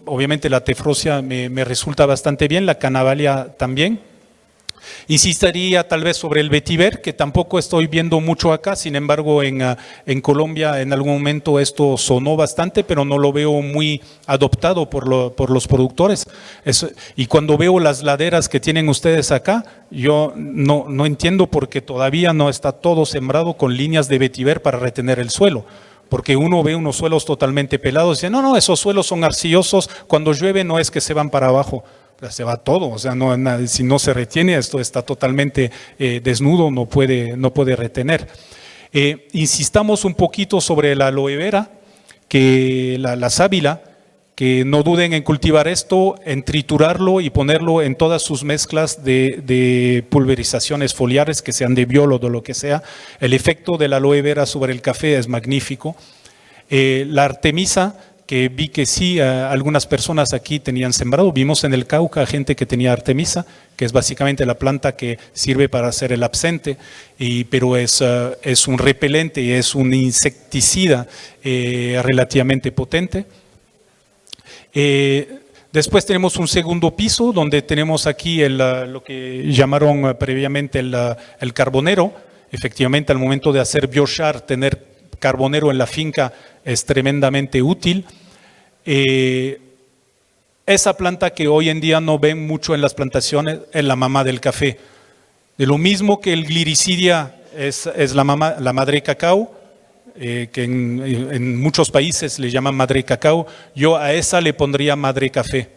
Obviamente la tefrosia me resulta bastante bien, la canavalia también. Insistiría tal vez sobre el vetiver, que tampoco estoy viendo mucho acá, sin embargo en Colombia en algún momento esto sonó bastante, pero no lo veo muy adoptado por los productores. Y cuando veo las laderas que tienen ustedes acá, yo no entiendo por qué todavía no está todo sembrado con líneas de vetiver para retener el suelo. Porque uno ve unos suelos totalmente pelados y dice, no, esos suelos son arcillosos, cuando llueve no es que se van para abajo, se va todo, o sea, si no se retiene, esto está totalmente desnudo, no puede retener. Insistamos un poquito sobre la aloe vera, que la sábila, que no duden en cultivar esto, en triturarlo y ponerlo en todas sus mezclas de pulverizaciones foliares, que sean de biólogo o lo que sea. El efecto de la aloe vera sobre el café es magnífico. La artemisa, que vi que sí, algunas personas aquí tenían sembrado. Vimos en el Cauca gente que tenía artemisa, que es básicamente la planta que sirve para hacer el absente, pero es un repelente y es un insecticida relativamente potente. Después tenemos un segundo piso donde tenemos aquí lo que llamaron previamente el carbonero. Efectivamente, al momento de hacer biochar, tener carbonero en la finca es tremendamente útil. Esa planta que hoy en día no ven mucho en las plantaciones es la mamá del café. De lo mismo que el gliricidia es la madre cacao, que en muchos países le llaman madre cacao, yo a esa le pondría madre café.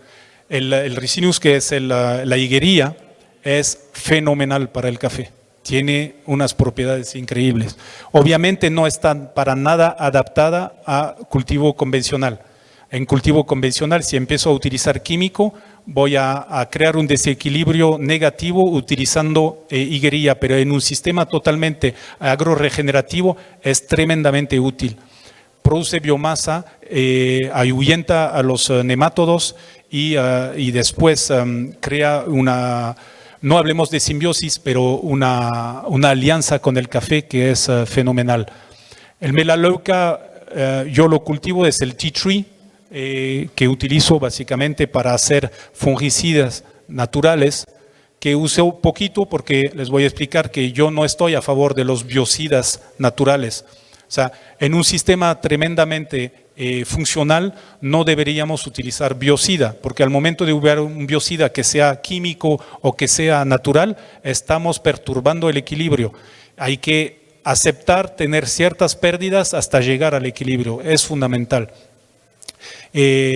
El Ricinus, que es la higuería, es fenomenal para el café. Tiene unas propiedades increíbles. Obviamente no está para nada adaptada a cultivo convencional. En cultivo convencional, si empiezo a utilizar químico, voy a crear un desequilibrio negativo utilizando higuería, pero en un sistema totalmente agroregenerativo es tremendamente útil. Produce biomasa, ahuyenta a los nemátodos y después crea no hablemos de simbiosis, pero una alianza con el café que es fenomenal. El melaleuca yo lo cultivo desde el tea tree, que utilizo básicamente para hacer fungicidas naturales, que uso poquito porque les voy a explicar que yo no estoy a favor de los biocidas naturales. O sea, en un sistema tremendamente funcional no deberíamos utilizar biocida, porque al momento de usar un biocida que sea químico o que sea natural, estamos perturbando el equilibrio. Hay que aceptar tener ciertas pérdidas hasta llegar al equilibrio, es fundamental.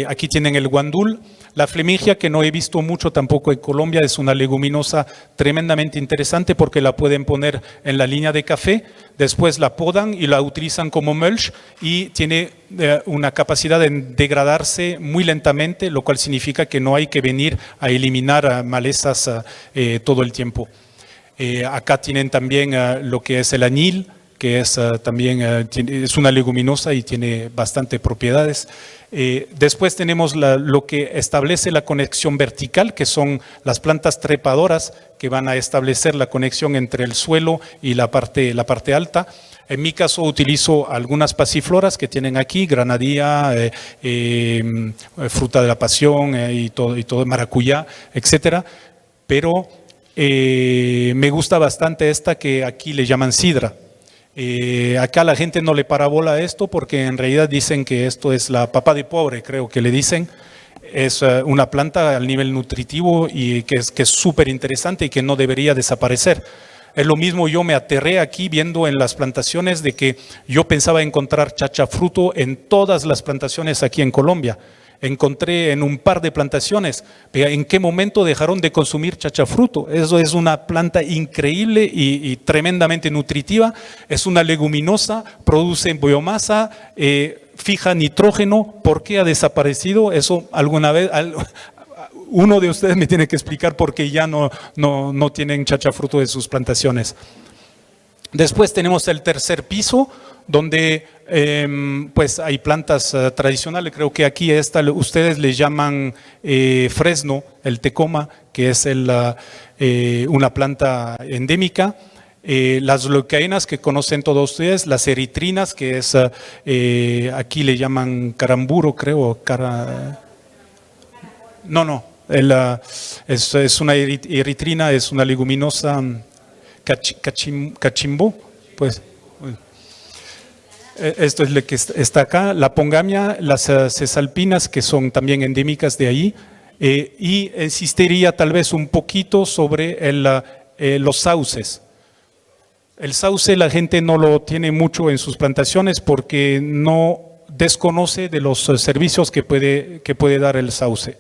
Aquí tienen el guandul. La flemigia, que no he visto mucho tampoco en Colombia, es una leguminosa tremendamente interesante porque la pueden poner en la línea de café, después la podan y la utilizan como mulch y tiene una capacidad de degradarse muy lentamente, lo cual significa que no hay que venir a eliminar malezas todo el tiempo. Acá tienen también lo que es el añil, que es también es una leguminosa y tiene bastante propiedades. Después tenemos lo que establece la conexión vertical, que son las plantas trepadoras que van a establecer la conexión entre el suelo y la parte alta. En mi caso utilizo algunas pasifloras que tienen aquí, granadilla, fruta de la pasión y todo, maracuyá, etcétera. Pero me gusta bastante esta que aquí le llaman sidra. Acá la gente no le para bola a esto porque en realidad dicen que esto es la papa de pobre, creo que le dicen. Es una planta al nivel nutritivo y que es súper interesante y que no debería desaparecer. Es lo mismo, yo me aterré aquí viendo en las plantaciones de que yo pensaba encontrar chachafruto en todas las plantaciones aquí en Colombia. Encontré en un par de plantaciones, pero ¿en qué momento dejaron de consumir chachafruto? Eso es una planta increíble y tremendamente nutritiva, es una leguminosa, produce biomasa, fija nitrógeno. ¿Por qué ha desaparecido? Eso alguna vez, uno de ustedes me tiene que explicar por qué ya no tienen chachafruto de sus plantaciones. Después tenemos el tercer piso, donde pues hay plantas tradicionales. Creo que aquí ustedes le llaman fresno, el tecoma, que es una planta endémica. Las leucaenas que conocen todos ustedes, las eritrinas, que es aquí le llaman caramburo, creo. Es una eritrina, es una leguminosa. Cachimbo, pues esto es lo que está acá, la pongamia, las cesalpinas que son también endémicas de ahí, y insistiría tal vez un poquito sobre los sauces. El sauce la gente no lo tiene mucho en sus plantaciones porque no desconoce de los servicios que puede dar el sauce.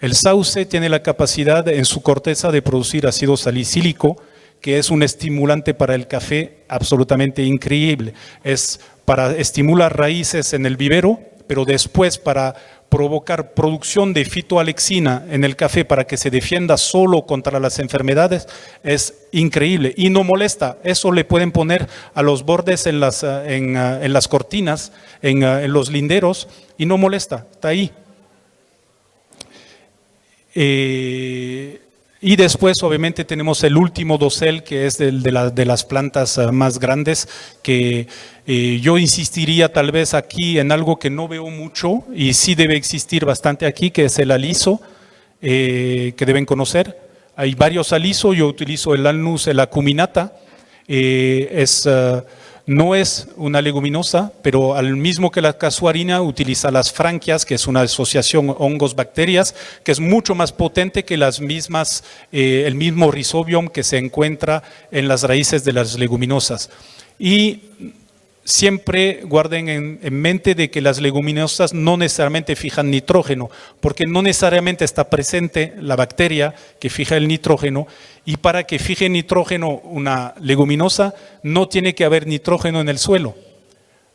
El sauce tiene la capacidad en su corteza de producir ácido salicílico, que es un estimulante para el café absolutamente increíble. Estimula raíces en el vivero, pero después para provocar producción de fitoalexina en el café para que se defienda solo contra las enfermedades, es increíble y no molesta. Eso le pueden poner a los bordes en las cortinas, en los linderos, y no molesta, está ahí. Y después, obviamente, tenemos el último dosel, que es de las plantas más grandes, que yo insistiría tal vez aquí en algo que no veo mucho y sí debe existir bastante aquí, que es el aliso, que deben conocer. Hay varios alisos, yo utilizo el Alnus, el acuminata, no es una leguminosa, pero al mismo que la casuarina utiliza las franquias, que es una asociación hongos-bacterias, que es mucho más potente que las mismas, el mismo rhizobium que se encuentra en las raíces de las leguminosas. Y siempre guarden en mente de que las leguminosas no necesariamente fijan nitrógeno, porque no necesariamente está presente la bacteria que fija el nitrógeno, y para que fije nitrógeno una leguminosa no tiene que haber nitrógeno en el suelo,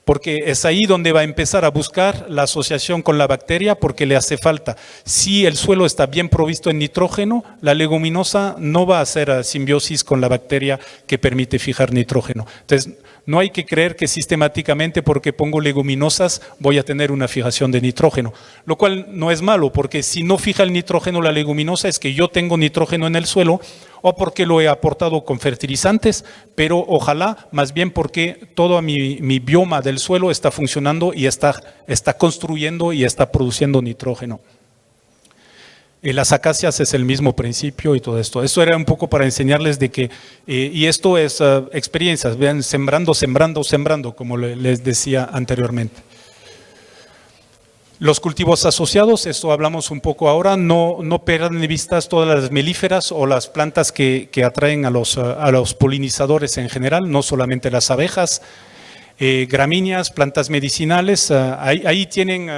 porque es ahí donde va a empezar a buscar la asociación con la bacteria porque le hace falta. Si el suelo está bien provisto en nitrógeno, la leguminosa no va a hacer simbiosis con la bacteria que permite fijar nitrógeno. Entonces, no hay que creer que sistemáticamente porque pongo leguminosas voy a tener una fijación de nitrógeno, lo cual no es malo, porque si no fija el nitrógeno la leguminosa es que yo tengo nitrógeno en el suelo o porque lo he aportado con fertilizantes, pero ojalá más bien porque todo mi bioma del suelo está funcionando y está construyendo y está produciendo nitrógeno. Las acacias es el mismo principio y todo esto. Esto era un poco para enseñarles de que, y esto es experiencias, vean, sembrando, como les decía anteriormente. Los cultivos asociados, esto hablamos un poco ahora, no pierdan de vistas todas las melíferas o las plantas que atraen a los polinizadores en general, no solamente las abejas. Gramíneas, plantas medicinales, ahí tienen,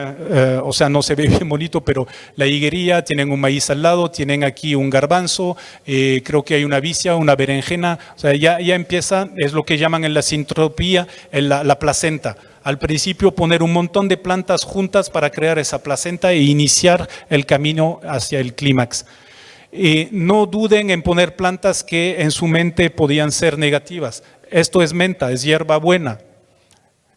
o sea, no se ve bien bonito, pero la higuería, tienen un maíz al lado, tienen aquí un garbanzo, creo que hay una vicia, una berenjena, o sea, ya empieza, es lo que llaman en la sintropía, la placenta. Al principio poner un montón de plantas juntas para crear esa placenta e iniciar el camino hacia el clímax. No duden en poner plantas que en su mente podían ser negativas. Esto es menta, es hierba buena.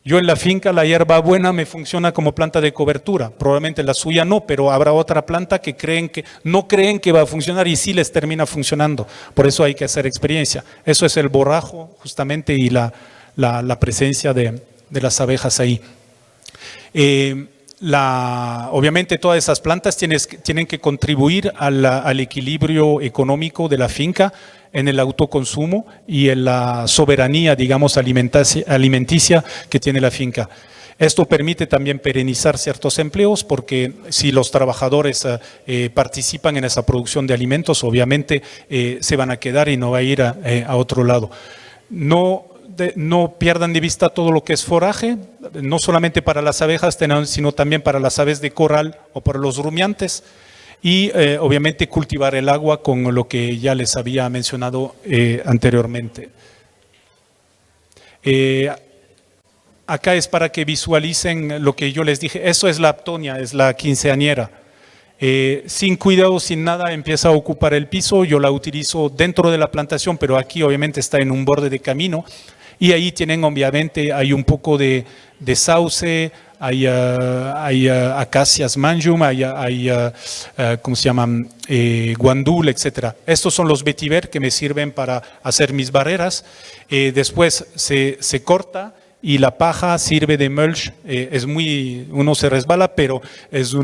Yo en la finca la hierba buena me funciona como planta de cobertura, probablemente la suya no, pero habrá otra planta que no creen que va a funcionar y sí les termina funcionando. Por eso hay que hacer experiencia. Eso es el borrajo justamente y la presencia de las abejas ahí. Obviamente todas esas plantas tienen que contribuir al equilibrio económico de la finca, en el autoconsumo y en la soberanía, digamos, alimenticia que tiene la finca. Esto permite también perenizar ciertos empleos porque si los trabajadores participan en esa producción de alimentos, obviamente se van a quedar y no va a ir a otro lado. No pierdan de vista todo lo que es foraje, no solamente para las abejas, sino también para las aves de corral o para los rumiantes. Y obviamente cultivar el agua con lo que ya les había mencionado anteriormente. Acá es para que visualicen lo que yo les dije. Eso es la aptonia, es la quinceañera. Sin cuidado, sin nada, empieza a ocupar el piso. Yo la utilizo dentro de la plantación, pero aquí obviamente está en un borde de camino. Y ahí tienen, obviamente, hay un poco de sauce, hay acacias manjum, hay ¿cómo se llaman? Guandul, etc. Estos son los vetiver que me sirven para hacer mis barreras. Después se corta y la paja sirve de mulch. Uno se resbala, pero es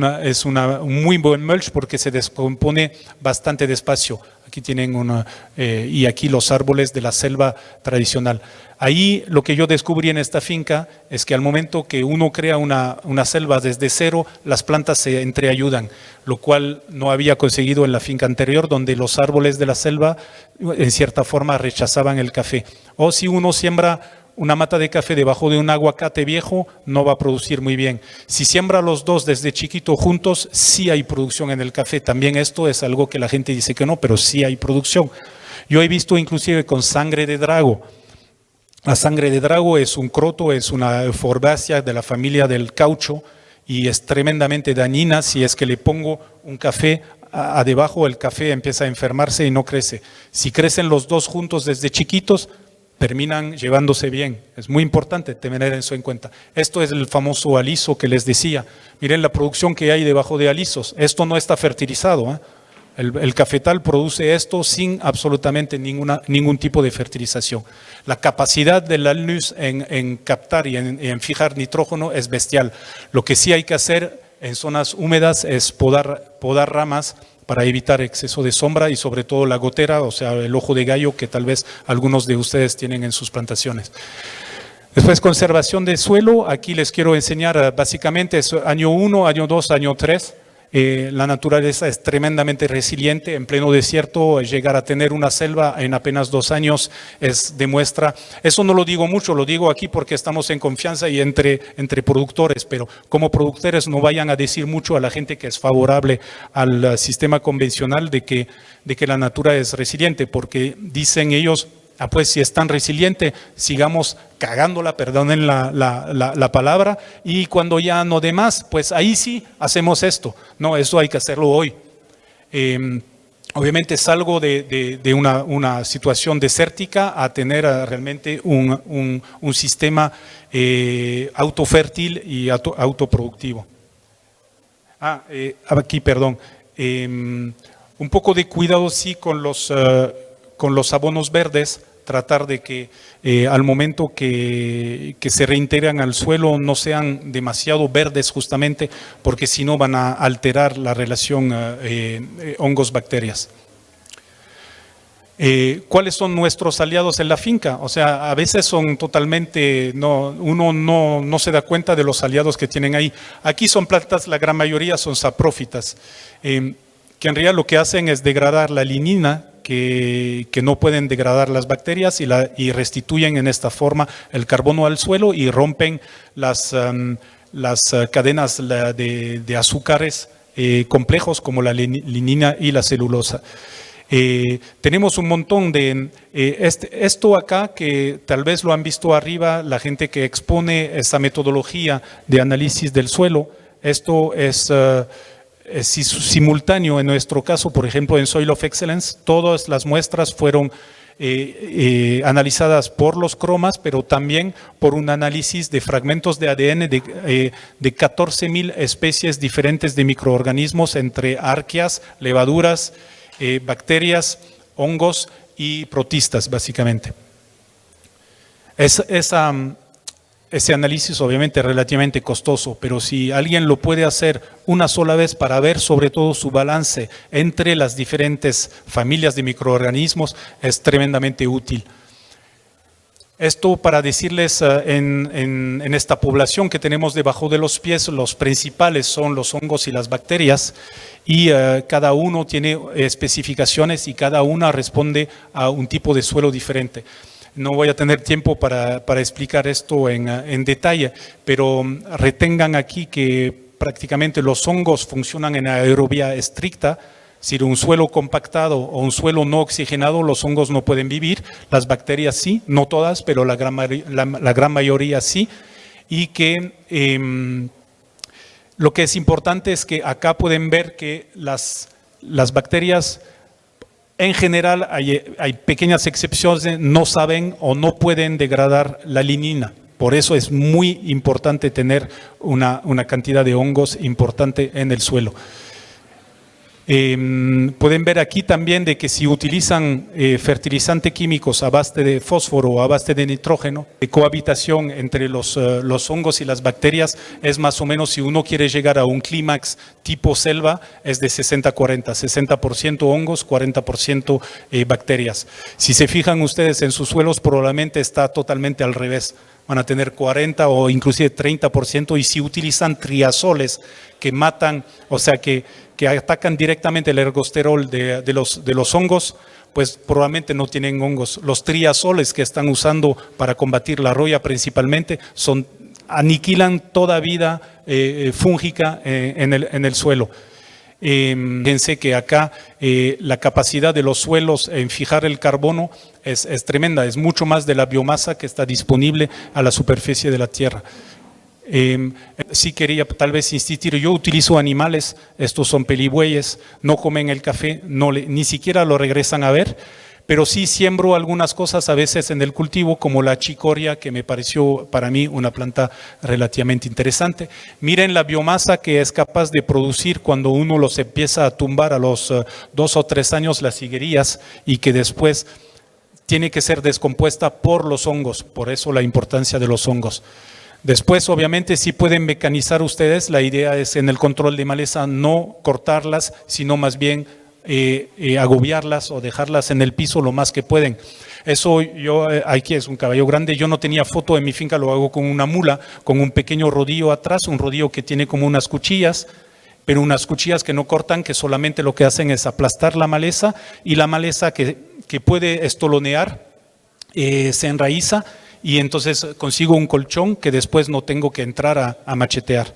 un muy buen mulch porque se descompone bastante despacio. Aquí tienen y aquí los árboles de la selva tradicional. Ahí lo que yo descubrí en esta finca es que al momento que uno crea una selva desde cero, las plantas se entreayudan, lo cual no había conseguido en la finca anterior, donde los árboles de la selva en cierta forma rechazaban el café. O si uno siembra una mata de café debajo de un aguacate viejo, no va a producir muy bien. Si siembra los dos desde chiquito juntos, sí hay producción en el café. También esto es algo que la gente dice que no, pero sí hay producción. Yo he visto inclusive con sangre de drago. La sangre de drago es un croto, es una euphorbácea de la familia del caucho y es tremendamente dañina. Si es que le pongo un café debajo, el café empieza a enfermarse y no crece. Si crecen los dos juntos desde chiquitos, terminan llevándose bien. Es muy importante tener eso en cuenta. Esto es el famoso aliso que les decía. Miren la producción que hay debajo de alisos. Esto no está fertilizado, ¿eh? El cafetal produce esto sin absolutamente ningún tipo de fertilización. La capacidad del alnus en captar y en fijar nitrógeno es bestial. Lo que sí hay que hacer en zonas húmedas es podar ramas para evitar exceso de sombra y sobre todo la gotera, o sea, el ojo de gallo que tal vez algunos de ustedes tienen en sus plantaciones. Después, conservación del suelo. Aquí les quiero enseñar básicamente año 1, año 2, año 3. La naturaleza es tremendamente resiliente. En pleno desierto, llegar a tener una selva en apenas 2 años demuestra. Eso no lo digo mucho, lo digo aquí porque estamos en confianza y entre productores, pero como productores no vayan a decir mucho a la gente que es favorable al sistema convencional de que la naturaleza es resiliente, porque dicen ellos, pues si es tan resiliente, sigamos cagándola, perdonen la palabra, y cuando ya no dé más, pues ahí sí hacemos esto. No, eso hay que hacerlo hoy. Obviamente salgo de una situación desértica a tener realmente un sistema autofértil y autoproductivo. Aquí, perdón. Un poco de cuidado sí con los abonos verdes, tratar de que al momento que se reintegran al suelo no sean demasiado verdes justamente, porque si no van a alterar la relación hongos-bacterias. ¿Cuáles son nuestros aliados en la finca? O sea, a veces son totalmente, uno no se da cuenta de los aliados que tienen ahí. Aquí son plantas, la gran mayoría son saprófitas, que en realidad lo que hacen es degradar la lignina, que no pueden degradar las bacterias y restituyen en esta forma el carbono al suelo y rompen las cadenas de azúcares complejos como la lignina y la celulosa. Tenemos un montón de esto acá que tal vez lo han visto arriba, la gente que expone esa metodología de análisis del suelo. Esto es simultáneo en nuestro caso, por ejemplo en Soil of Excellence, todas las muestras fueron analizadas por los cromas, pero también por un análisis de fragmentos de ADN de 14.000 especies diferentes de microorganismos entre arqueas, levaduras, bacterias, hongos y protistas, básicamente. Ese análisis obviamente es relativamente costoso, pero si alguien lo puede hacer una sola vez para ver sobre todo su balance entre las diferentes familias de microorganismos, es tremendamente útil. Esto para decirles, en esta población que tenemos debajo de los pies, los principales son los hongos y las bacterias, y cada uno tiene especificaciones y cada una responde a un tipo de suelo diferente. No voy a tener tiempo para explicar esto en detalle, pero retengan aquí que prácticamente los hongos funcionan en aerobia estricta. Si un suelo compactado o un suelo no oxigenado, los hongos no pueden vivir. Las bacterias sí, no todas, pero la gran mayoría sí. y que lo que es importante es que acá pueden ver que las bacterias en general, hay pequeñas excepciones, no saben o no pueden degradar la lignina. Por eso es muy importante tener una cantidad de hongos importante en el suelo. Pueden ver aquí también de que si utilizan fertilizantes químicos a base de fósforo o a base de nitrógeno, de cohabitación entre los hongos y las bacterias es más o menos, si uno quiere llegar a un clímax tipo selva, es de 60-40, 60% hongos, 40% bacterias. Si se fijan ustedes en sus suelos, probablemente está totalmente al revés. Van a tener 40 o inclusive 30%, y si utilizan triazoles que matan, o sea que atacan directamente el ergosterol de los hongos, pues probablemente no tienen hongos. Los triazoles que están usando para combatir la roya principalmente aniquilan toda vida fúngica en el suelo. Fíjense que acá la capacidad de los suelos en fijar el carbono es tremenda, es mucho más de la biomasa que está disponible a la superficie de la tierra. Sí quería tal vez insistir, yo utilizo animales, estos son peligüeyes, no comen el café, ni siquiera lo regresan a ver, pero sí siembro algunas cosas a veces en el cultivo, como la chicoria, que me pareció para mí una planta relativamente interesante. Miren la biomasa que es capaz de producir cuando uno los empieza a tumbar a los 2 o 3 años las higuerías, y que después tiene que ser descompuesta por los hongos, por eso la importancia de los hongos. Después, obviamente, sí pueden mecanizar ustedes, la idea es en el control de maleza no cortarlas, sino más bien agobiarlas o dejarlas en el piso lo más que pueden. Eso aquí es un caballo grande, yo no tenía foto en mi finca, lo hago con una mula, con un pequeño rodillo atrás, un rodillo que tiene como unas cuchillas, pero unas cuchillas que no cortan, que solamente lo que hacen es aplastar la maleza, y la maleza que puede estolonear se enraiza, y entonces consigo un colchón que después no tengo que entrar a machetear.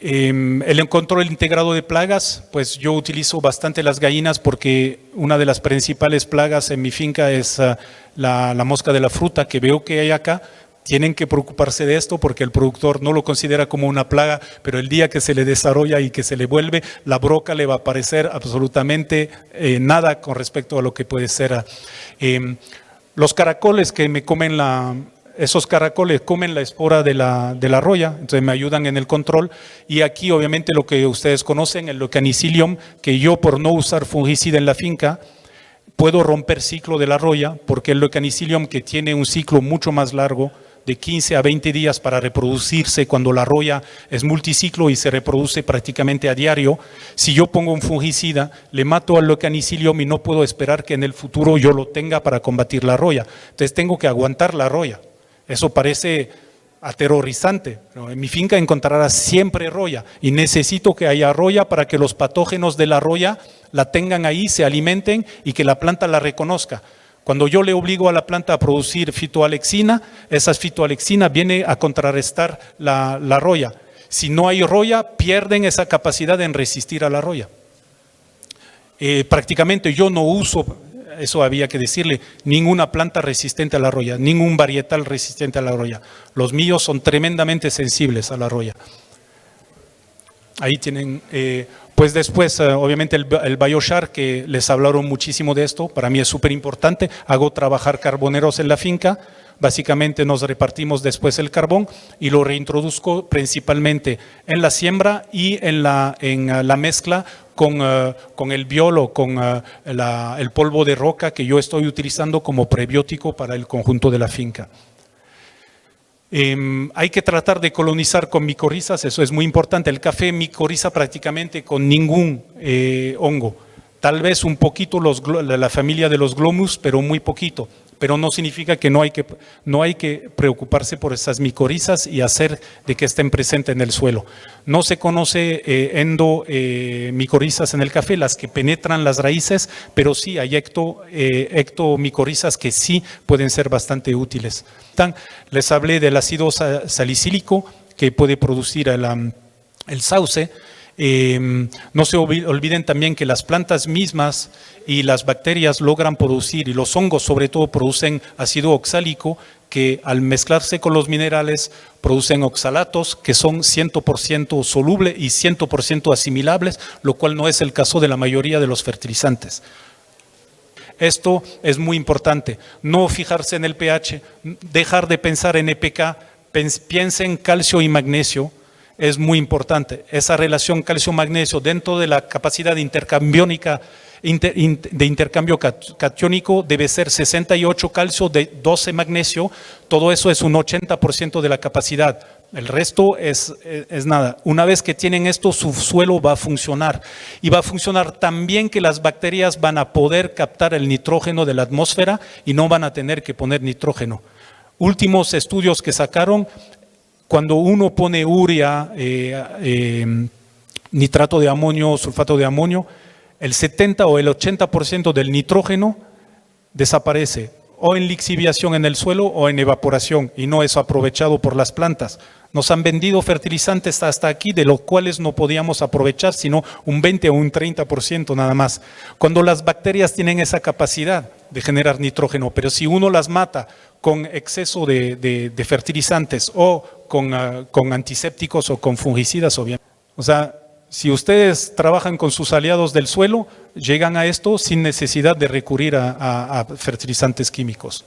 El control integrado de plagas, pues yo utilizo bastante las gallinas, porque una de las principales plagas en mi finca es la mosca de la fruta, que veo que hay acá. Tienen que preocuparse de esto porque el productor no lo considera como una plaga, pero el día que se le desarrolla y que se le vuelve, la broca le va a parecer absolutamente nada con respecto a lo que puede ser. Los caracoles que me comen esos caracoles comen la espora de la roya, entonces me ayudan en el control. Y aquí obviamente lo que ustedes conocen, el Leucanicilium, que yo por no usar fungicida en la finca, puedo romper ciclo de la roya, porque el Leucanicilium, que tiene un ciclo mucho más largo, de 15 a 20 días para reproducirse, cuando la roya es multiciclo y se reproduce prácticamente a diario, si yo pongo un fungicida, le mato al Leucanicilium y no puedo esperar que en el futuro yo lo tenga para combatir la roya. Entonces tengo que aguantar la roya. Eso parece aterrorizante, pero en mi finca encontrarás siempre roya, y necesito que haya roya para que los patógenos de la roya la tengan ahí, se alimenten y que la planta la reconozca. Cuando yo le obligo a la planta a producir fitoalexina, esa fitoalexina viene a contrarrestar la roya. Si no hay roya, pierden esa capacidad en resistir a la roya. Prácticamente yo no uso, eso había que decirle, ninguna planta resistente a la roya, ningún varietal resistente a la roya. Los míos son tremendamente sensibles a la roya. Ahí tienen, pues después obviamente el Biochar, que les hablaron muchísimo de esto, para mí es súper importante. Hago trabajar carboneros en la finca, básicamente nos repartimos después el carbón y lo reintroduzco principalmente en la siembra y en la mezcla con el biol o con el polvo de roca que yo estoy utilizando como prebiótico para el conjunto de la finca. Hay que tratar de colonizar con micorrizas, eso es muy importante. El café micoriza prácticamente con ningún hongo. Tal vez un poquito la familia de los glomus, pero muy poquito. Pero no significa que no hay que preocuparse por esas micorrizas y hacer de que estén presentes en el suelo. No se conoce micorrizas en el café, las que penetran las raíces, pero sí hay ectomicorrizas que sí pueden ser bastante útiles. Les hablé del ácido salicílico que puede producir el sauce. No se olviden también que las plantas mismas y las bacterias logran producir, y los hongos sobre todo producen ácido oxálico, que al mezclarse con los minerales producen oxalatos que son 100% solubles y 100% asimilables, lo cual no es el caso de la mayoría de los fertilizantes. Esto es muy importante, no fijarse en el pH, dejar de pensar en EPK, piensen calcio y magnesio. Es muy importante, esa relación calcio-magnesio dentro de la capacidad intercambiónica, de intercambio catiónico debe ser 68 calcio de 12 magnesio, todo eso es un 80% de la capacidad, el resto es nada. Una vez que tienen esto, su suelo va a funcionar y va a funcionar tan bien que las bacterias van a poder captar el nitrógeno de la atmósfera y no van a tener que poner nitrógeno. Últimos estudios que sacaron, cuando uno pone urea, nitrato de amonio, sulfato de amonio, el 70 o el 80% del nitrógeno desaparece, o en lixiviación en el suelo o en evaporación, y no es aprovechado por las plantas. Nos han vendido fertilizantes hasta aquí, de los cuales no podíamos aprovechar sino un 20 o un 30% nada más. Cuando las bacterias tienen esa capacidad de generar nitrógeno, pero si uno las mata con exceso de fertilizantes o con antisépticos o con fungicidas, obviamente. O sea, si ustedes trabajan con sus aliados del suelo, llegan a esto sin necesidad de recurrir a fertilizantes químicos.